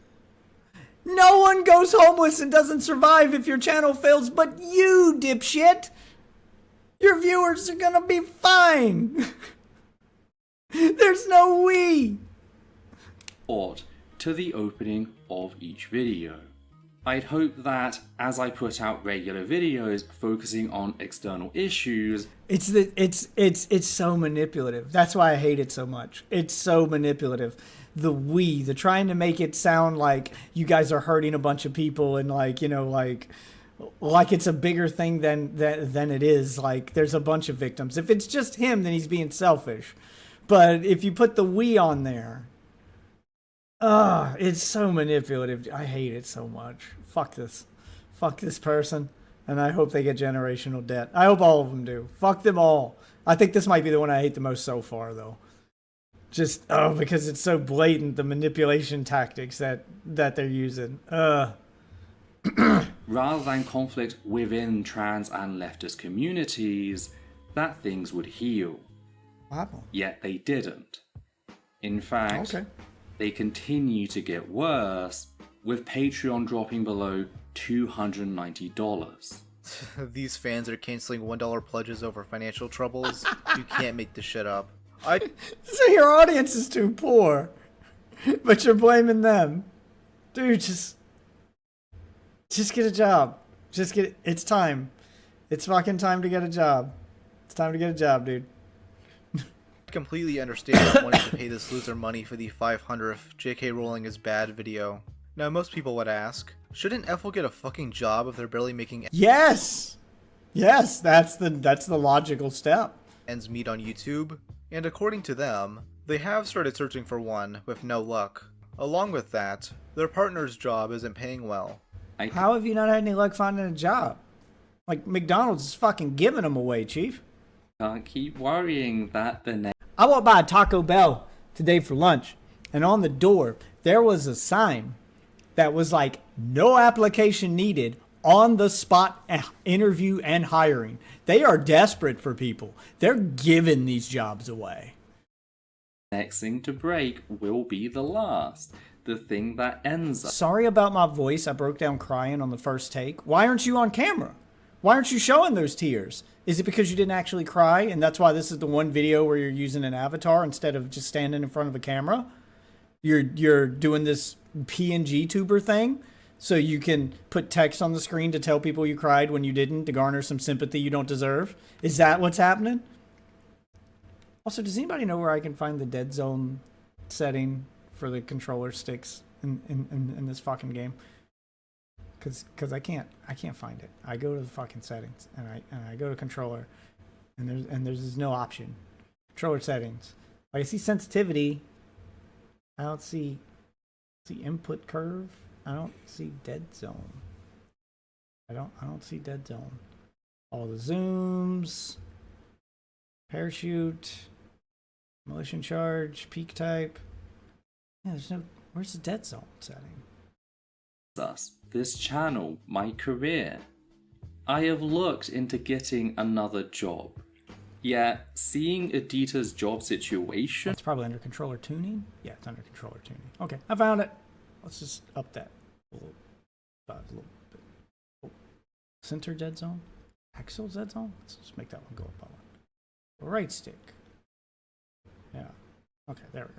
No one goes homeless and doesn't survive if your channel fails but you, dipshit. Your viewers are gonna be fine. There's no we. To the opening of each video. I'd hope that as I put out regular videos focusing on external issues, It's so manipulative. That's why I hate it so much. It's so manipulative. The trying to make it sound like you guys are hurting a bunch of people and like it's a bigger thing than it is. Like there's a bunch of victims. If it's just him, then he's being selfish. But if you put the we on there, it's so manipulative. I hate it so much. Fuck this. Fuck this person. And I hope they get generational debt. I hope all of them do. Fuck them all. I think this might be the one I hate the most so far, though. Just, because it's so blatant, the manipulation tactics that they're using. rather than conflict within trans and leftist communities, that things would heal. Wow. Yet they didn't. In fact, they continue to get worse, with Patreon dropping below $290. These fans are canceling $1 pledges over financial troubles. You can't make this shit up. So your audience is too poor, but you're blaming them. Dude, just get a job. It's time. It's fucking time to get a job. It's time to get a job, dude. Completely understand wanting to pay this loser money for the 500th JK Rowling is bad video. Now most people would ask, shouldn't Ethel get a fucking job if they're barely making Yes, that's the logical step. Ends meet on YouTube? And according to them, they have started searching for one with no luck. Along with that, their partner's job isn't paying well. How have you not had any luck finding a job? Like McDonald's is fucking giving them away, Chief. Can't keep worrying that the next. I walked by a Taco Bell today for lunch, and on the door there was a sign that was like, no application needed, on the spot interview and hiring. They are desperate for people. They're giving these jobs away. Next thing to break will be the last. The thing that ends up. Sorry about my voice. I broke down crying on the first take. Why aren't you on camera? Why aren't you showing those tears? Is it because you didn't actually cry and that's why this is the one video where you're using an avatar instead of just standing in front of a camera? You're doing this PNG tuber thing so you can put text on the screen to tell people you cried when you didn't, to garner some sympathy you don't deserve? Is that what's happening? Also, does anybody know where I can find the dead zone setting for the controller sticks in this fucking game? Cause I can't find it. I go to the fucking settings and I go to controller and there's no option. Controller settings. Like I see sensitivity. I don't see input curve. I don't see dead zone. I don't see dead zone. All the zooms, parachute, motion charge, peak type. Yeah, there's no. Where's the dead zone setting? Us, this channel, my career. I have looked into getting another job. Yet, seeing Adita's job situation... It's probably under controller tuning? Yeah, it's under controller tuning. Okay, I found it. Let's just up that a little bit. Oh. Center dead zone? Axle dead zone? Let's just make that one go up a lot. Right stick. Yeah. Okay, there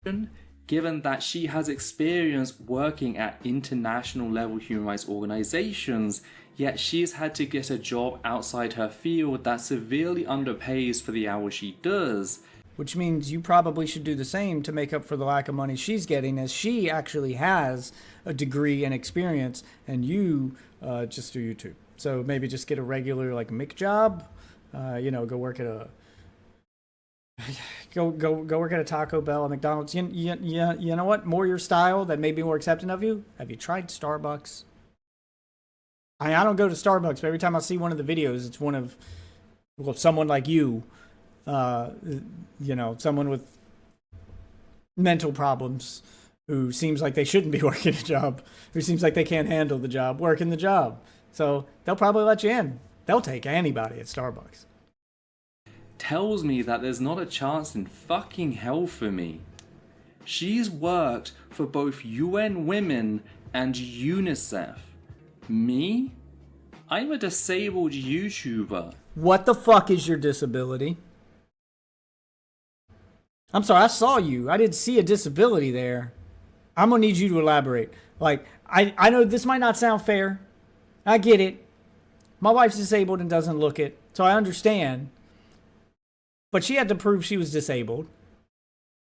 we go. given that she has experience working at international level human rights organizations, yet she's had to get a job outside her field that severely underpays for the hours she does. Which means you probably should do the same to make up for the lack of money she's getting, as she actually has a degree and experience, and you just do YouTube. So maybe just get a regular like Mick job, go work at a go work at a Taco Bell, a McDonald's. You know what? More your style, that may be more accepting of you. Have you tried Starbucks? I don't go to Starbucks, but every time I see one of the videos, it's one of someone like you. Someone with mental problems who seems like they shouldn't be working a job, who seems like they can't handle the job, working the job. So they'll probably let you in. They'll take anybody at Starbucks. Tells me that there's not a chance in fucking hell for me. She's worked for both UN Women and UNICEF. Me? I'm a disabled YouTuber. What the fuck is your disability? I'm sorry, I saw you. I didn't see a disability there. I'm gonna need you to elaborate. Like, I know this might not sound fair. I get it. My wife's disabled and doesn't look it, so I understand. But she had to prove she was disabled.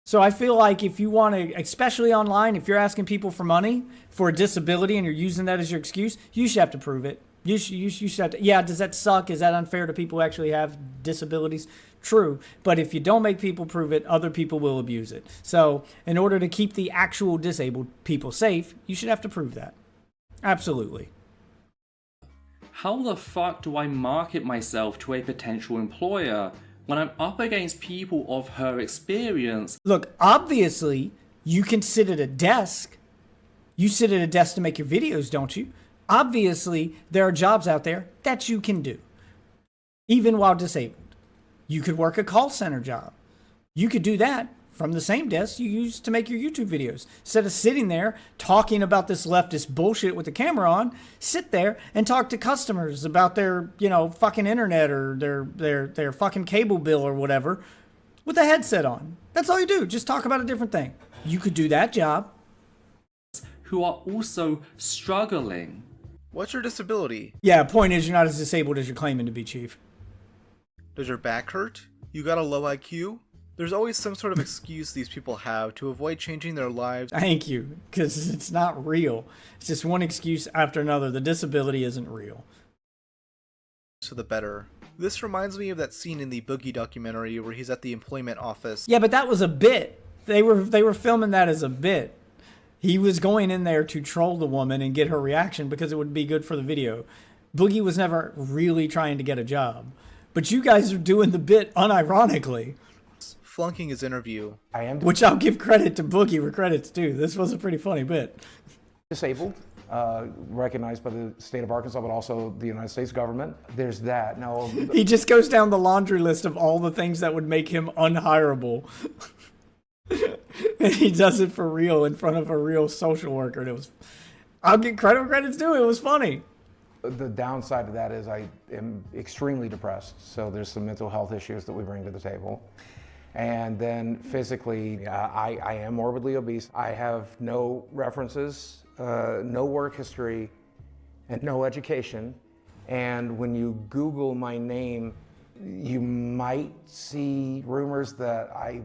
So I feel like if you want to, especially online, if you're asking people for money for a disability and you're using that as your excuse, you should have to prove it. You should have to, yeah, does that suck? Is that unfair to people who actually have disabilities? True. But if you don't make people prove it, other people will abuse it. So in order to keep the actual disabled people safe, you should have to prove that. Absolutely. How the fuck do I market myself to a potential employer when I'm up against people of her experience? Look, obviously, you can sit at a desk. You sit at a desk to make your videos, don't you? Obviously, there are jobs out there that you can do, even while disabled. You could work a call center job. You could do that from the same desk you use to make your YouTube videos. Instead of sitting there talking about this leftist bullshit with the camera on, sit there and talk to customers about their, fucking internet or their fucking cable bill or whatever with a headset on. That's all you do. Just talk about a different thing. You could do that job. Who are also struggling. What's your disability? Yeah, point is you're not as disabled as you're claiming to be, Chief. Does your back hurt? You got a low IQ? There's always some sort of excuse these people have to avoid changing their lives. Thank you, because it's not real. It's just one excuse after another. The disability isn't real. So the better. This reminds me of that scene in the Boogie documentary where he's at the employment office. Yeah, but that was a bit. They were filming that as a bit. He was going in there to troll the woman and get her reaction because it would be good for the video. Boogie was never really trying to get a job. But you guys are doing the bit unironically. Flunking his interview. Which I'll give credit to Boogie where credit's due. This was a pretty funny bit. Disabled, recognized by the state of Arkansas, but also the United States government. There's that. Now he just goes down the laundry list of all the things that would make him unhireable. And he does it for real in front of a real social worker. And I'll give credit where credit's due. It was funny. The downside of that is I am extremely depressed. So there's some mental health issues that we bring to the table. And then physically, I am morbidly obese. I have no references, no work history, and no education. And when you Google my name, you might see rumors that I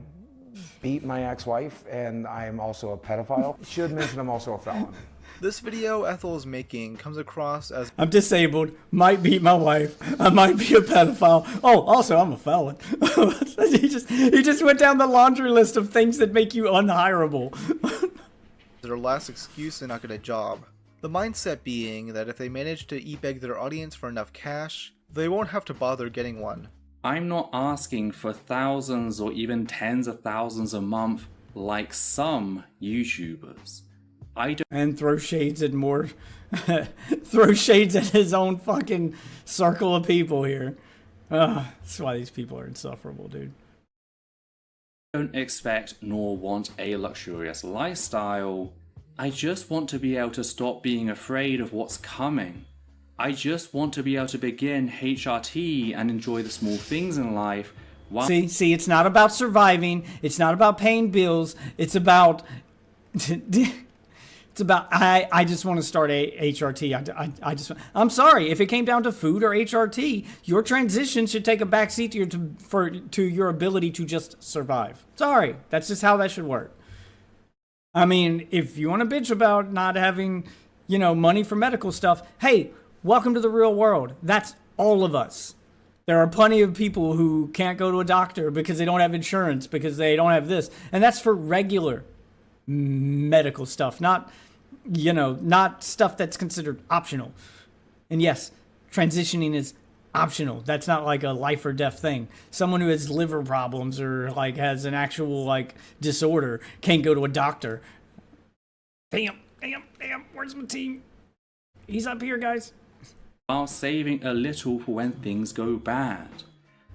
beat my ex-wife and I'm also a pedophile. Should mention I'm also a felon. This video Ethel is making comes across as I'm disabled, might beat my wife, I might be a pedophile. Oh, also I'm a felon. he just went down the laundry list of things that make you unhireable. their last excuse to not get a job. The mindset being that if they manage to e-beg their audience for enough cash, they won't have to bother getting one. I'm not asking for thousands or even tens of thousands a month like some YouTubers. And throw shades at more, throw shades at his own fucking circle of people here. That's why these people are insufferable, dude. I don't expect nor want a luxurious lifestyle. I just want to be able to stop being afraid of what's coming. I just want to be able to begin HRT and enjoy the small things in life. See, it's not about surviving. It's not about paying bills. It's about It's about I just want to start a HRT. I just I'm sorry if it came down to food or HRT, your transition should take a backseat to your ability to just survive. Sorry, that's just how that should work. I mean, if you want to bitch about not having, money for medical stuff, hey, welcome to the real world. That's all of us. There are plenty of people who can't go to a doctor because they don't have insurance, because they don't have this. And that's for regular medical stuff, not stuff that's considered optional. And yes, transitioning is optional. That's not like a life or death thing. Someone who has liver problems or like has an actual disorder can't go to a doctor. Damn, where's my team? He's up here, guys. While saving a little for when things go bad.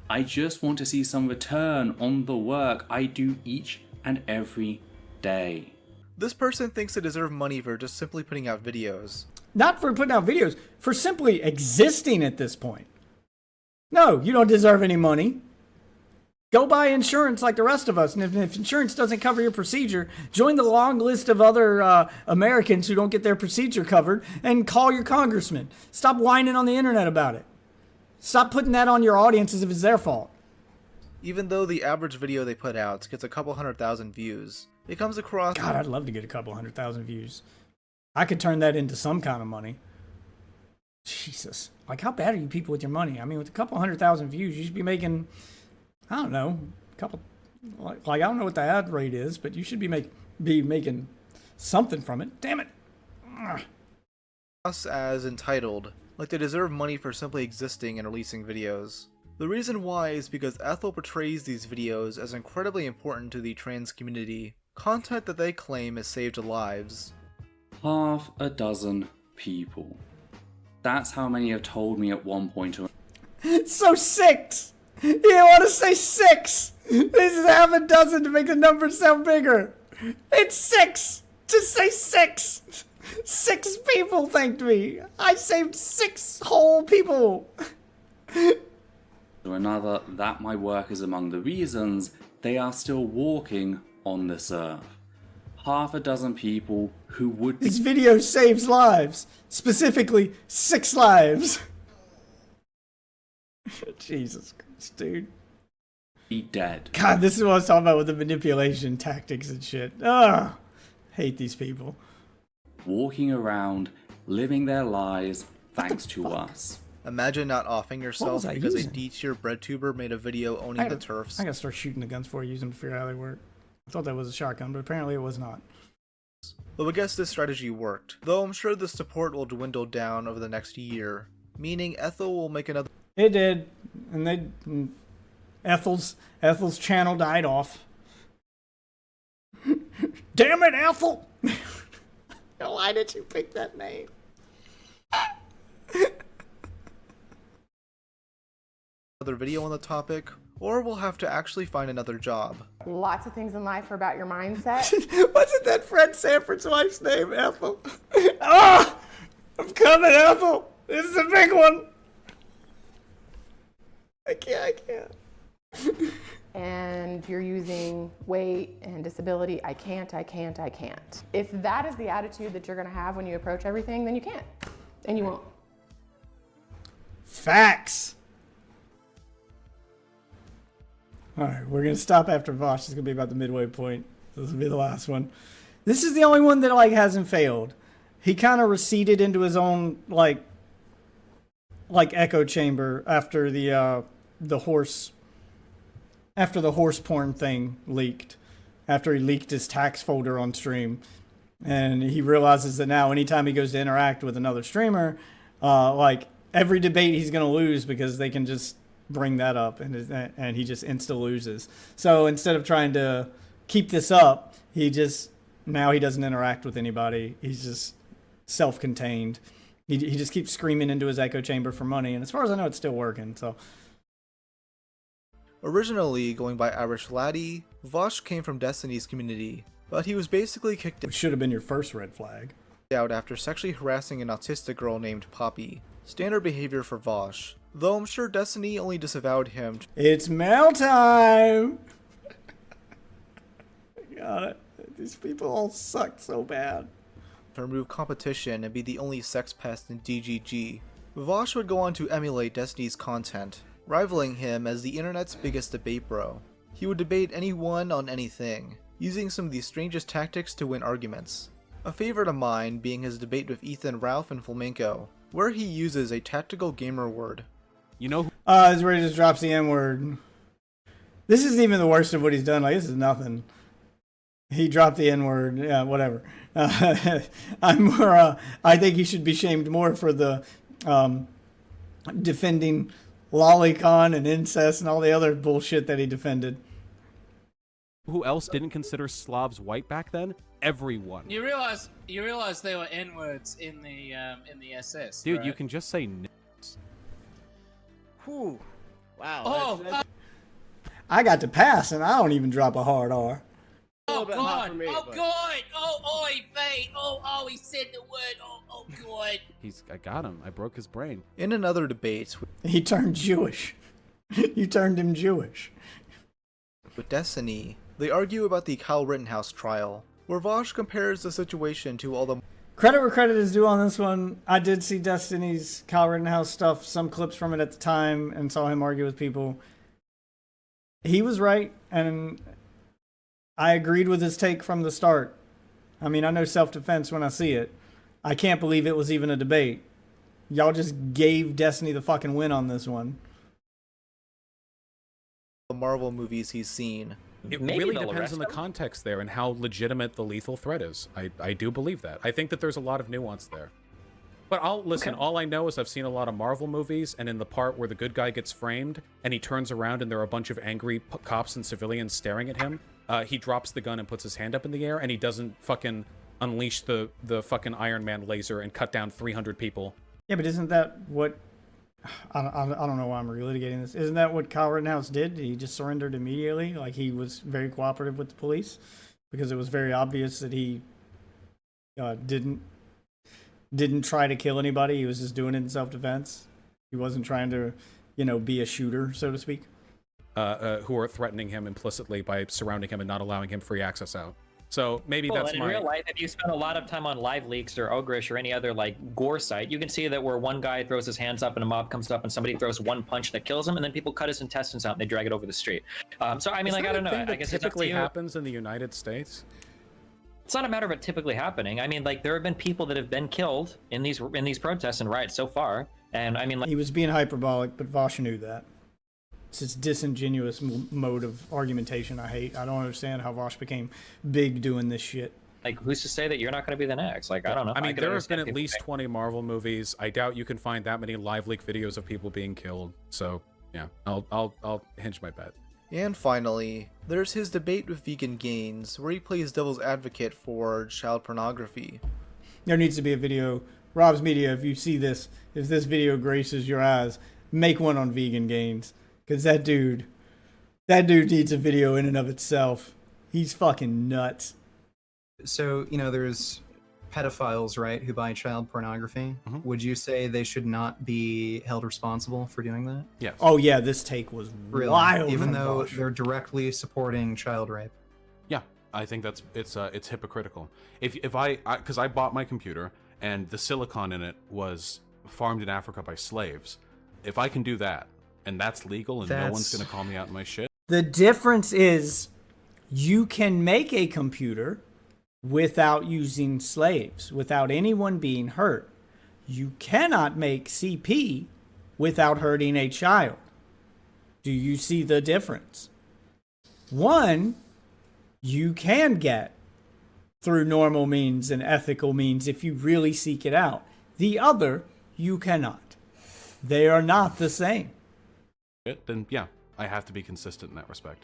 I just want to see some return on the work I do each and every day. This person thinks they deserve money for just simply putting out videos. Not for putting out videos, for simply existing at this point. No, you don't deserve any money. Go buy insurance like the rest of us, and if insurance doesn't cover your procedure, join the long list of other Americans who don't get their procedure covered and call your congressman. Stop whining on the internet about it. Stop putting that on your audience as if it's their fault. Even though the average video they put out gets a couple 100,000 views, it comes across... God, I'd love to get a couple 100,000 views. I could turn that into some kind of money. Jesus. How bad are you people with your money? I mean, with a couple 100,000 views, you should be making... I don't know, a couple, I don't know what the ad rate is, but you should be making something from it. Damn it. Us as entitled, like they deserve money for simply existing and releasing videos. The reason why is because Ethel portrays these videos as incredibly important to the trans community, content that they claim has saved lives. Half a dozen people. That's how many have told me at one point. So 6! You don't want to say 6. This is half a dozen to make the number sound bigger. It's 6. Just say 6. 6 people thanked me. I saved 6 whole people. To another, that my work is among the reasons they are still walking on this earth. Half a dozen people who would... This video saves lives. Specifically, 6 lives. Jesus Christ, dude. Be dead. God, this is what I was talking about with the manipulation tactics and shit. Ugh. Hate these people. Walking around, living their lives thanks to us. Imagine not offing yourself because a D-tier Breadtuber made a video owning the turfs. I gotta start shooting the guns before I use them to figure out how they work. I thought that was a shotgun, but apparently it was not. Though I guess this strategy worked, though I'm sure the support will dwindle down over the next year, meaning Ethel will make another... It did, and Ethel's channel died off. Damn it, Ethel! Why did you pick that name? Another video on the topic, or we'll have to actually find another job. Lots of things in life are about your mindset. Wasn't that Fred Sanford's wife's name, Ethel? Ah! I'm coming, Ethel! This is a big one! I can't. And you're using weight and disability. I can't. If that is the attitude that you're going to have when you approach everything, then you can't. And you won't. Facts. Alright, we're going to stop after Vosh. It's going to be about the midway point. This will be the last one. This is the only one that hasn't failed. He kind of receded into his own echo chamber after the horse porn thing leaked, after he leaked his tax folder on stream, and he realizes that now anytime he goes to interact with another streamer, every debate he's going to lose because they can just bring that up, and he just insta loses. So instead of trying to keep this up, he doesn't interact with anybody. He's just self-contained. He just keeps screaming into his echo chamber for money, and as far as I know, it's still working. So, originally going by Irish Laddie, Vosh came from Destiny's community, but he was basically kicked out. Which should have been your first red flag. Out after sexually harassing an autistic girl named Poppy. Standard behavior for Vosh, though I'm sure Destiny only disavowed him. It's mail time. Got it. These people all suck so bad. To remove competition and be the only sex pest in DGG. Vosh would go on to emulate Destiny's content, rivaling him as the internet's biggest debate bro. He would debate anyone on anything, using some of the strangest tactics to win arguments. A favorite of mine being his debate with Ethan Ralph and Flamenco, where he uses a tactical gamer word. You know, this is where he just drops the N-word. This isn't even the worst of what he's done. Like, this is nothing. He dropped the N-word. Yeah, whatever. I'm more. I think he should be shamed more for the defending lolicon and incest and all the other bullshit that he defended. who else didn't consider Slavs white back then? Everyone. You realize they were N-words in the SS, Dude, right? you can just say n***s. Whew. Wow. Oh, I got to pass, and I don't even drop a hard R. oh God! Oh God! Oh, oi, mate! Oh, he said the word. Oh, God! I got him. I broke his brain. In another debate, He turned Jewish. You turned him Jewish. with Destiny, they argue about the Kyle Rittenhouse trial, where Vosh compares the situation to all the Credit where credit is due on this one. I did see Destiny's Kyle Rittenhouse stuff, some clips from it at the time, and saw him argue with people. He was right, and I agreed with his take from the start. I mean, I know self-defense when I see it. I can't believe it was even a debate. Y'all just gave Destiny the fucking win on this one. Marvel movies he's seen. It really depends on the context there and how legitimate the lethal threat is. I do believe that. I think that there's a lot of nuance there. But listen, all I know is I've seen a lot of Marvel movies, and in the part where the good guy gets framed and he turns around and there are a bunch of angry cops and civilians staring at him, he drops the gun and puts his hand up in the air, and he doesn't fucking unleash the fucking Iron Man laser and cut down 300 people. Yeah, but isn't that what... I don't know why I'm relitigating this. Isn't that what Kyle Rittenhouse did? He just surrendered immediately. Like, he was very cooperative with the police because it was very obvious that he didn't try to kill anybody. He was just doing it in self-defense. He wasn't trying to, be a shooter, so to speak. Who are threatening him implicitly by surrounding him and not allowing him free access out. So maybe that's in real life, if you spend a lot of time on Live Leaks or Ogrish or any other gore site, you can see that where one guy throws his hands up and a mob comes up and somebody throws one punch that kills him, and then people cut his intestines out and they drag it over the street. So I mean, I don't know. I guess typically happens in the United States. It's not a matter of it typically happening. I mean, there have been people that have been killed in these protests and riots so far, and I mean, he was being hyperbolic, but Vosh knew that. It's this disingenuous mode of argumentation I hate. I don't understand how Vosh became big doing this shit. Like, who's to say that you're not going to be the next? Like, I don't know. I mean, there have been at least 20 Marvel movies. I doubt you can find that many live leak videos of people being killed. So, yeah, I'll hinge my bet. And finally, there's his debate with Vegan Gains, where he plays devil's advocate for child pornography. There needs to be a video. Rob's Media, if you see this, if this video graces your eyes, make one on Vegan Gains. Because that dude needs a video in and of itself. He's fucking nuts. So, there's pedophiles, right, who buy child pornography. Mm-hmm. Would you say they should not be held responsible for doing that? Yes. Oh, yeah, this take was Really? wild. Even though they're directly supporting child rape. Yeah, I think it's hypocritical. Because I bought my computer and the silicon in it was farmed in Africa by slaves. If I can do that, and that's legal, and no one's gonna call me out in my shit. The difference is you can make a computer without using slaves, without anyone being hurt. You cannot make CP without hurting a child. Do you see the difference? One, you can get through normal means and ethical means if you really seek it out. The other, you cannot. They are not the same. Then yeah, I have to be consistent in that respect.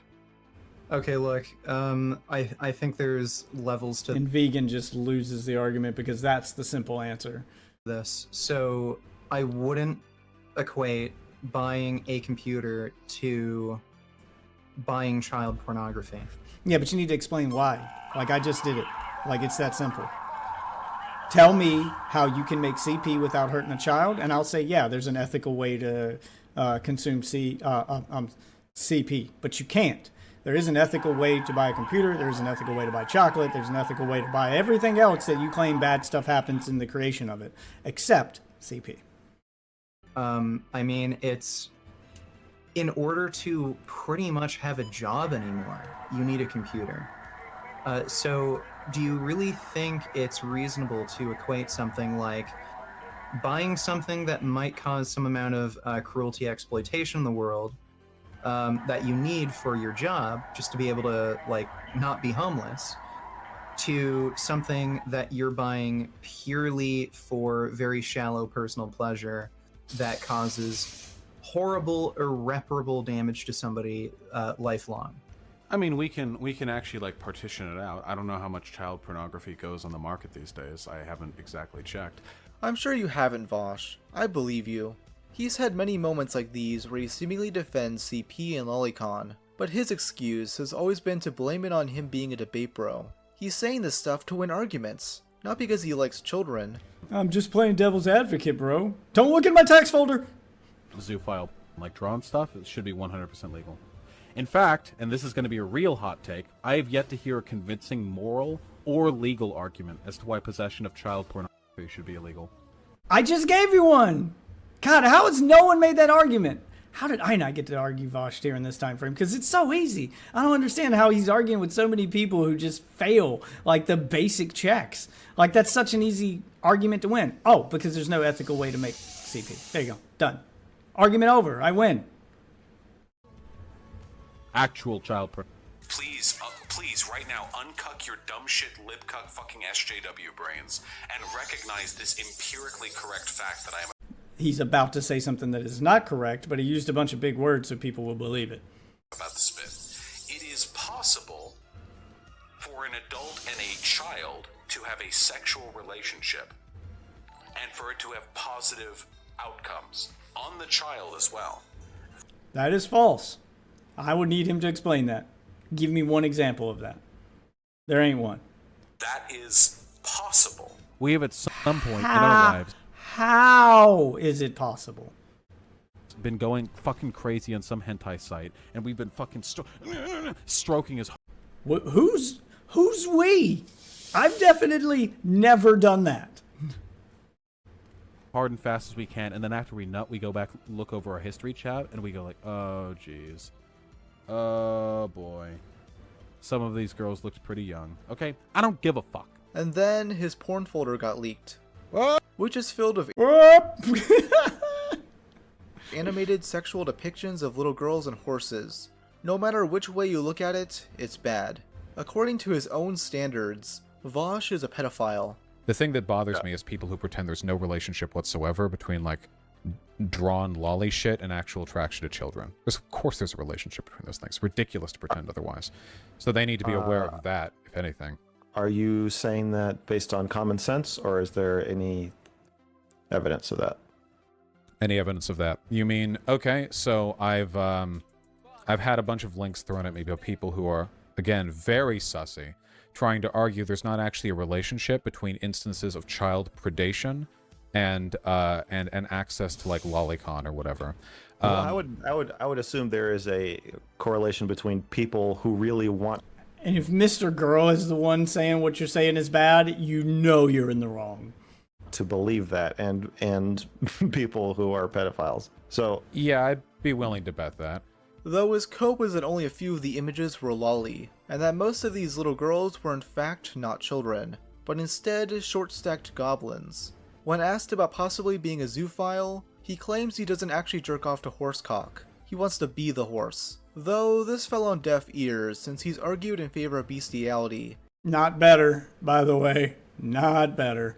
Okay, look, I think there's levels to And vegan just loses the argument because that's the simple answer. this. So I wouldn't equate buying a computer to buying child pornography. Yeah, but you need to explain why. Like, I just did it. Like, it's that simple. Tell me how you can make CP without hurting a child, and I'll say, yeah, there's an ethical way to consume CP, but you can't. There is an ethical way to buy a computer. There's an ethical way to buy chocolate. There's an ethical way to buy everything else that you claim bad stuff happens in the creation of it, except CP. I mean, it's in order to pretty much have a job anymore, you need a computer. So do you really think it's reasonable to equate something like buying something that might cause some amount of cruelty, exploitation in the world that you need for your job, just to be able to, like, not be homeless, to something that you're buying purely for very shallow personal pleasure that causes horrible, irreparable damage to somebody lifelong? I mean, we can actually like partition it out. I don't know how much child pornography goes on the market these days. I haven't exactly checked. I'm sure you haven't, Vosh. I believe you. He's had many moments like these where he seemingly defends CP and Lolicon, but his excuse has always been to blame it on him being a debate bro. He's saying this stuff to win arguments, not because he likes children. I'm just playing devil's advocate, bro. Don't look in my text folder! Zoophile, like drawn stuff, it should be 100% legal. In fact, and this is going to be a real hot take, I have yet to hear a convincing moral or legal argument as to why possession of child pornography should be illegal. I just gave you one! God, how has no one made that argument? How did I not get to argue Vosh during this time frame? Because it's so easy. I don't understand how he's arguing with so many people who just fail, like, the basic checks. Like, that's such an easy argument to win. Oh, because there's no ethical way to make CP. There you go. Done. Argument over. I win. Actual child pornography. Please, right now, uncuck your dumb shit lip-cuck fucking SJW brains and recognize this empirically correct fact that I am. He's about to say something that is not correct, but he used a bunch of big words so people will believe it. About the spit. It is possible for an adult and a child to have a sexual relationship and for it to have positive outcomes on the child as well. That is false. I would need him to explain that. Give me one example of that. There ain't one. That is possible. We have at some point in our lives How is it possible? been going fucking crazy on some hentai site, and we've been fucking stroking his. Who's we? I've definitely never done that. Hard and fast as we can, and then after we nut, we go back, look over our history chat, and we go like, oh jeez, oh boy, some of these girls looked pretty young. Okay, I don't give a fuck. And then his porn folder got leaked, which is filled with animated sexual depictions of little girls and horses. No matter which way you look at it, it's bad. According to his own standards, Vosh is a pedophile. The thing that bothers me is people who pretend there's no relationship whatsoever between, like, drawn lolly shit and actual attraction to children. Of course there's a relationship between those things. It's ridiculous to pretend otherwise. So they need to be aware of that, if anything. Are you saying that based on common sense, or is there any evidence of that? Any evidence of that? You mean, okay, so I've had a bunch of links thrown at me by people who are, again, very sussy, trying to argue there's not actually a relationship between instances of child predation and access to, like, lolicon or whatever. Well, I would assume there is a correlation between people who really want. And if Mr. Girl is the one saying what you're saying is bad, you know you're in the wrong. To believe that, and people who are pedophiles. So yeah, I'd be willing to bet that. Though his cope was that only a few of the images were lolly, and that most of these little girls were in fact not children, but instead short-stacked goblins. When asked about possibly being a zoophile, he claims he doesn't actually jerk off to horsecock. He wants to be the horse. Though this fell on deaf ears since he's argued in favor of bestiality. Not better, by the way. Not better.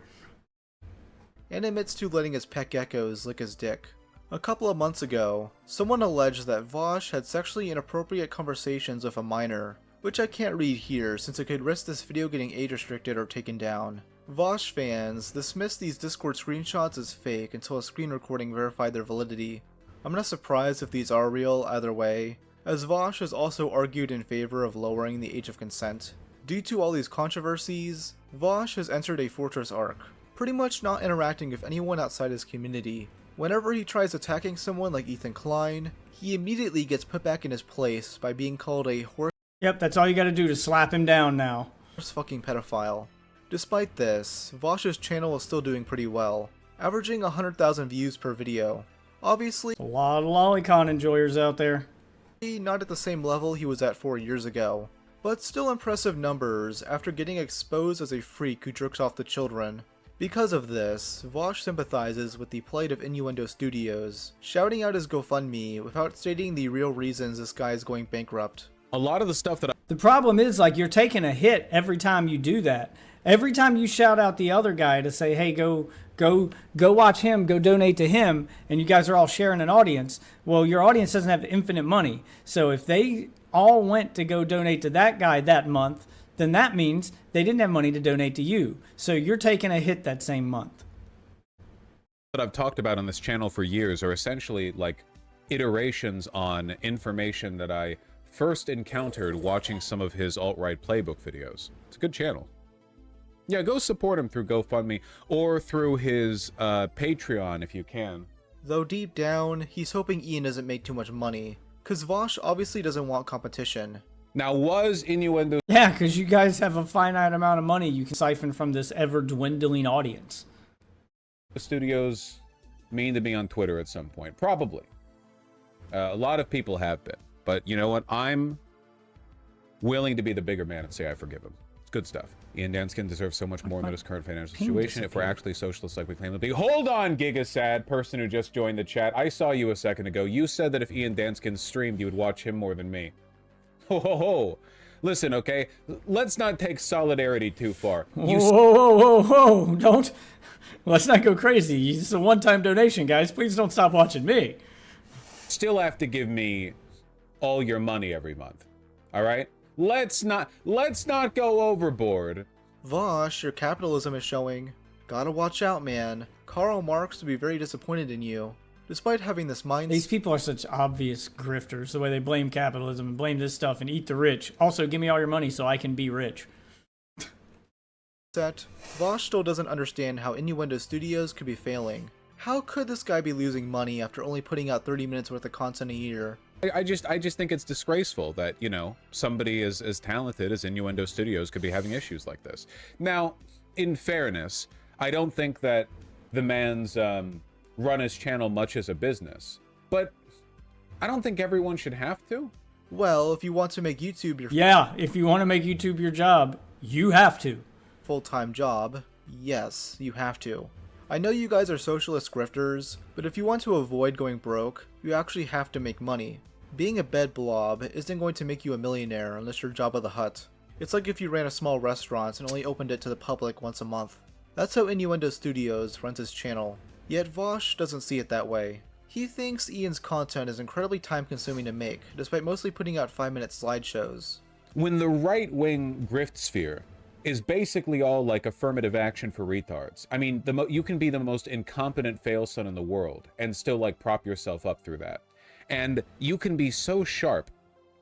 And admits to letting his pet geckos lick his dick. A couple of months ago, someone alleged that Vosh had sexually inappropriate conversations with a minor, which I can't read here since it could risk this video getting age restricted or taken down. Vosh fans dismissed these Discord screenshots as fake until a screen recording verified their validity. I'm not surprised if these are real either way, as Vosh has also argued in favor of lowering the age of consent. Due to all these controversies, Vosh has entered a fortress arc, pretty much not interacting with anyone outside his community. Whenever he tries attacking someone like Ethan Klein, he immediately gets put back in his place by being called a horse Yep, that's all you gotta do to slap him down now. Fucking pedophile. Despite this, Vosh's channel is still doing pretty well, averaging 100,000 views per video. Obviously, a lot of lolicon enjoyers out there. Not at the same level he was at 4 years ago, but still impressive numbers after getting exposed as a freak who jerks off the children. Because of this, Vosh sympathizes with the plight of Innuendo Studios, shouting out his GoFundMe without stating the real reasons this guy is going bankrupt. A lot of the stuff that The problem is, like, you're taking a hit every time you do that. Every time you shout out the other guy to say, hey, go watch him, go donate to him, and you guys are all sharing an audience, well, your audience doesn't have infinite money. So if they all went to go donate to that guy that month, then that means they didn't have money to donate to you. So you're taking a hit that same month. that I've talked about on this channel for years are essentially like iterations on information that I first encountered watching some of his alt-right playbook videos. It's a good channel. Yeah, go support him through GoFundMe or through his Patreon if you can. Though deep down, he's hoping Ian doesn't make too much money, cause Vosh obviously doesn't want competition. Now, was Innuendo... Yeah, because you guys have a finite amount of money you can siphon from this ever-dwindling audience. Studios mean to be on Twitter at some point? Probably. A lot of people have been. But you know what? I'm willing to be the bigger man and say I forgive him. It's good stuff. Ian Danskin deserves so much more in his current financial situation if we're actually socialists like we claim to be. Hold on, Gigasad, person who just joined the chat. I saw you a second ago. You said that if Ian Danskin streamed, you would watch him more than me. Ho ho ho. Listen, okay? Let's not take solidarity too far. Whoa. Don't. Let's not go crazy. It's a one-time donation, guys. Please don't stop watching me. Still have to give me all your money every month. All right? Let's not go overboard. Vosh, your capitalism is showing. Gotta watch out, man. Karl Marx would be very disappointed in you. Despite having this mindset... These people are such obvious grifters, the way they blame capitalism and blame this stuff and eat the rich. Also, give me all your money so I can be rich. Vosh still doesn't understand how Innuendo Studios could be failing. How could this guy be losing money after only putting out 30 minutes worth of content a year? I just think it's disgraceful that, you know, somebody as talented as Innuendo Studios could be having issues like this. Now, in fairness, I don't think that the man's run his channel much as a business, but I don't think everyone should have to. Well, if you want to make YouTube your... Yeah, if you want to make YouTube your job, you have to. Full-time job, yes, you have to. I know you guys are socialist grifters, but if you want to avoid going broke, you actually have to make money. Being a bed blob isn't going to make you a millionaire unless you're Jabba the Hutt. It's like if you ran a small restaurant and only opened it to the public once a month. That's how Innuendo Studios runs his channel. Yet Vosh doesn't see it that way. He thinks Ian's content is incredibly time-consuming to make, despite mostly putting out 5-minute slideshows. When the right-wing grift sphere is basically all like affirmative action for retards. I mean, you can be the most incompetent fail-son in the world and still like prop yourself up through that. And you can be so sharp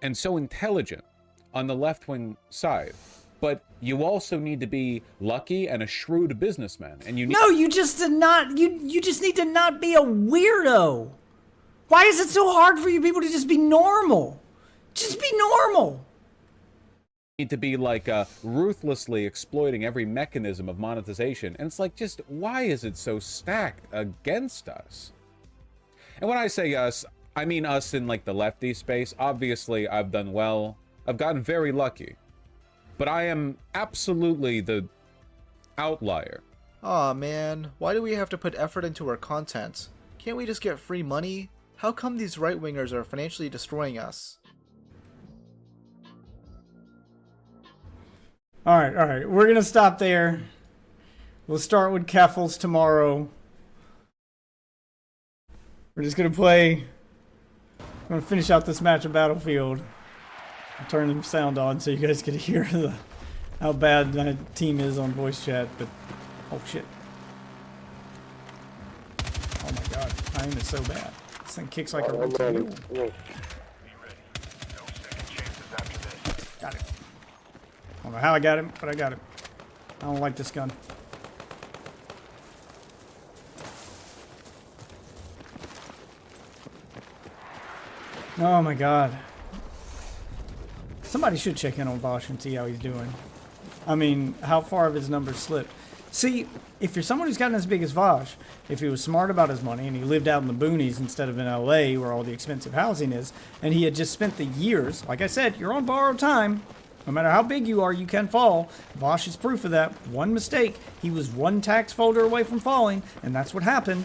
and so intelligent on the left-wing side, but you also need to be lucky and a shrewd businessman. And you need you just need to not be a weirdo. Why is it so hard for you people to just be normal? Just be normal. Need to be like ruthlessly exploiting every mechanism of monetization, and it's like, just why is it so stacked against us? And when I say us, I mean us in like the lefty space. Obviously I've done well, I've gotten very lucky, but I am absolutely the outlier. Aw man, why do we have to put effort into our content? Can't we just get free money? How come these right-wingers are financially destroying us? Alright, we're gonna stop there. We'll start with Keffels tomorrow. We're just gonna play. I'm gonna finish out this match of Battlefield. I'll turn the sound on so you guys can hear how bad my team is on voice chat, but oh shit. Oh my god, my aim is so bad. This thing kicks like a rotating mule. Got it. I don't know how I got him, but I got him. I don't like this gun. Oh my god. Somebody should check in on Vosh and see how he's doing. I mean, how far have his numbers slipped? See, if you're someone who's gotten as big as Vosh, if he was smart about his money and he lived out in the boonies instead of in LA where all the expensive housing is, and he had just spent the years, like I said, you're on borrowed time. No matter how big you are, you can fall. Vosh is proof of that. One mistake, he was one tax folder away from falling, and that's what happened.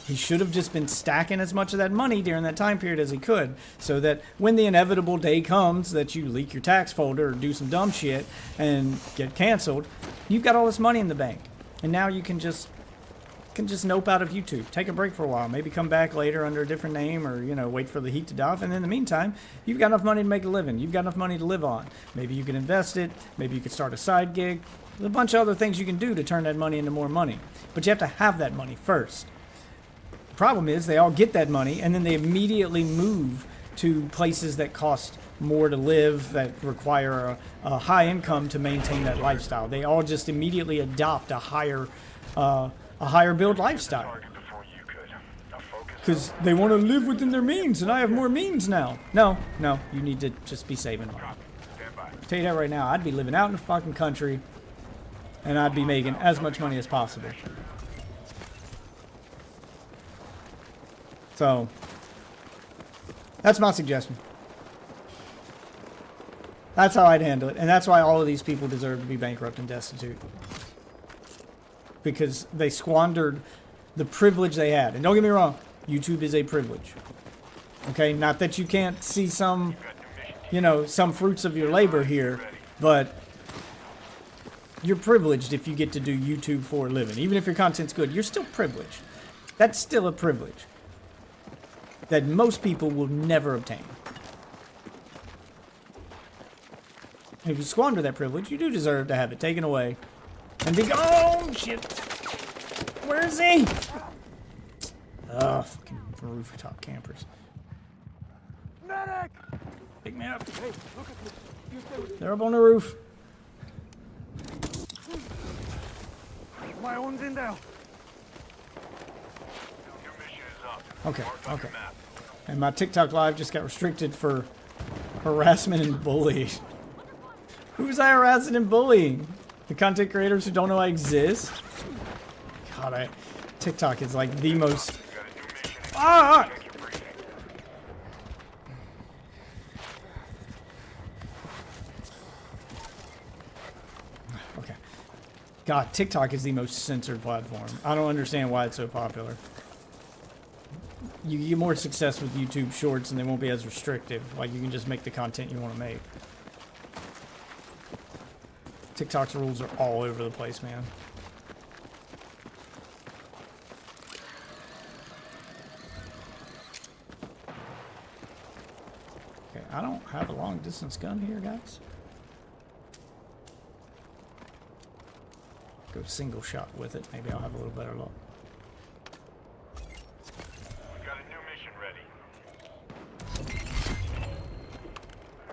He should have just been stacking as much of that money during that time period as he could, so that when the inevitable day comes that you leak your tax folder or do some dumb shit and get canceled, you've got all this money in the bank. And now you can just nope out of YouTube. Take a break for a while. Maybe come back later under a different name or, you know, wait for the heat to die off. And in the meantime, you've got enough money to make a living. You've got enough money to live on. Maybe you can invest it. Maybe you could start a side gig. There's a bunch of other things you can do to turn that money into more money. But you have to have that money first. The problem is they all get that money and then they immediately move to places that cost more to live, that require a high income to maintain that lifestyle. They all just immediately adopt a higher build lifestyle because they want to live within their means, and I have more means now. No, you need to just be saving money. I'll tell you that right now, I'd be living out in the fucking country and I'd be making as much money as possible. So that's my suggestion. That's how I'd handle it. And that's why all of these people deserve to be bankrupt and destitute. Because they squandered the privilege they had. And don't get me wrong, YouTube is a privilege. Okay, not that you can't see some, you know, some fruits of your labor here, but you're privileged if you get to do YouTube for a living. Even if your content's good, you're still privileged. That's still a privilege that most people will never obtain. And if you squander that privilege, you do deserve to have it taken away and be oh shit. Where is he? Oh, fucking rooftop campers. Medic! Pick me up. Hey, look at this. They're up on the roof. My own's in there. Okay. And my TikTok live just got restricted for harassment and bullying. Who's I harassing and bullying? The content creators who don't know I exist? God, TikTok is like the most... Fuck! Okay. God, TikTok is the most censored platform. I don't understand why it's so popular. You get more success with YouTube Shorts and they won't be as restrictive. Like, you can just make the content you want to make. TikTok's rules are all over the place, man. Okay, I don't have a long distance gun here, guys. Go single shot with it. Maybe I'll have a little better luck. We got a new mission ready.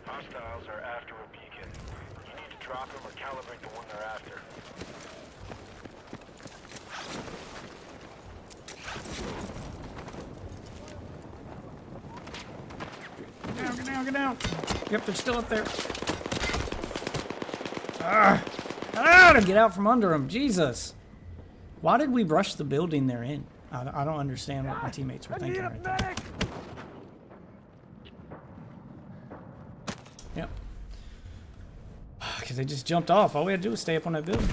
Hostiles are after a beacon. You need to drop them or calibrate the one they're after. Get down. Yep, they're still up there. Get out from under them. Jesus. Why did we rush the building they're in? I don't understand what my teammates were thinking right there. Yep. Because they just jumped off. All we had to do was stay up on that building.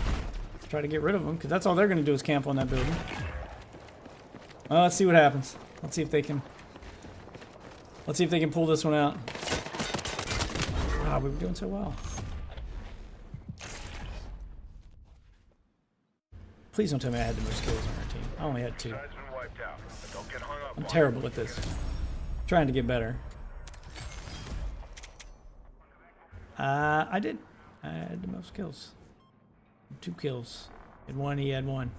Try to get rid of them, because that's all they're going to do is camp on that building. Well, let's see what happens. Let's see if they can pull this one out. Ah, we were doing so well. Please don't tell me I had the most kills on our team. I only had 2. I'm terrible at this. Trying to get better. I did. I had the most kills. 2 kills. Had 1, he had 1.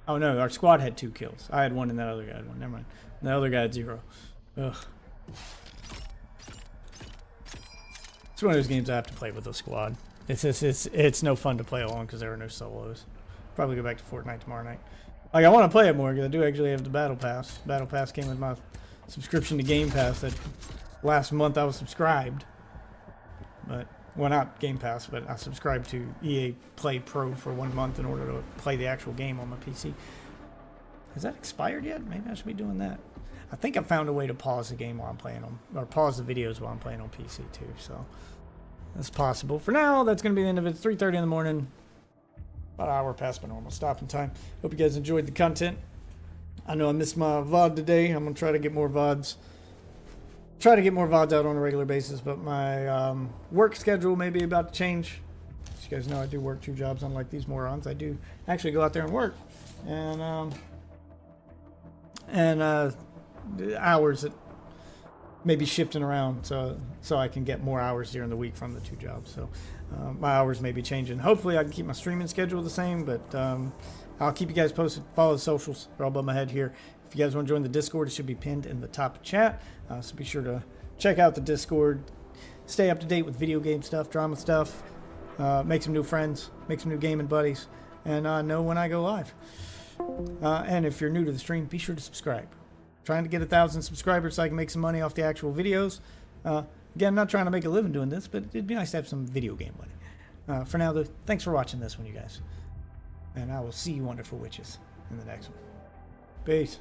Oh no, our squad had 2 kills. I had 1 and that other guy had 1. Never mind. The other guy had 0. Ugh. It's one of those games I have to play with a squad. It's no fun to play alone because there are no solos. Probably go back to Fortnite tomorrow night. Like, I want to play it more because I do actually have the Battle Pass. Battle Pass came with my subscription to Game Pass that last month I was subscribed. but well, not Game Pass, but I subscribed to EA Play Pro for 1 month in order to play the actual game on my PC. Has that expired yet? Maybe I should be doing that. I think I found a way to pause the game while I'm playing on, or pause the videos while I'm playing on PC too, so that's possible. For now, that's going to be the end of it. 3:30 in the morning, about an hour past my normal stopping time. Hope you guys enjoyed the content. I know I missed my VOD today. I'm going to try to get more VODs. Try to get more VODs out on a regular basis, but my work schedule may be about to change. As you guys know, I do work 2 jobs, unlike these morons. I do actually go out there and work. And hours that may be shifting around so I can get more hours during the week from the 2 jobs. So my hours may be changing. Hopefully I can keep my streaming schedule the same, but I'll keep you guys posted. Follow the socials. They're all above my head here. If you guys want to join the Discord, it should be pinned in the top chat. So be sure to check out the Discord. Stay up to date with video game stuff, drama stuff. Make some new friends. Make some new gaming buddies. And know when I go live. And if you're new to the stream, be sure to subscribe. Trying to get 1,000 subscribers so I can make some money off the actual videos. Again, I'm not trying to make a living doing this, but it'd be nice to have some video game money. For now, though, thanks for watching this one, you guys. And I will see you wonderful witches in the next one. Peace.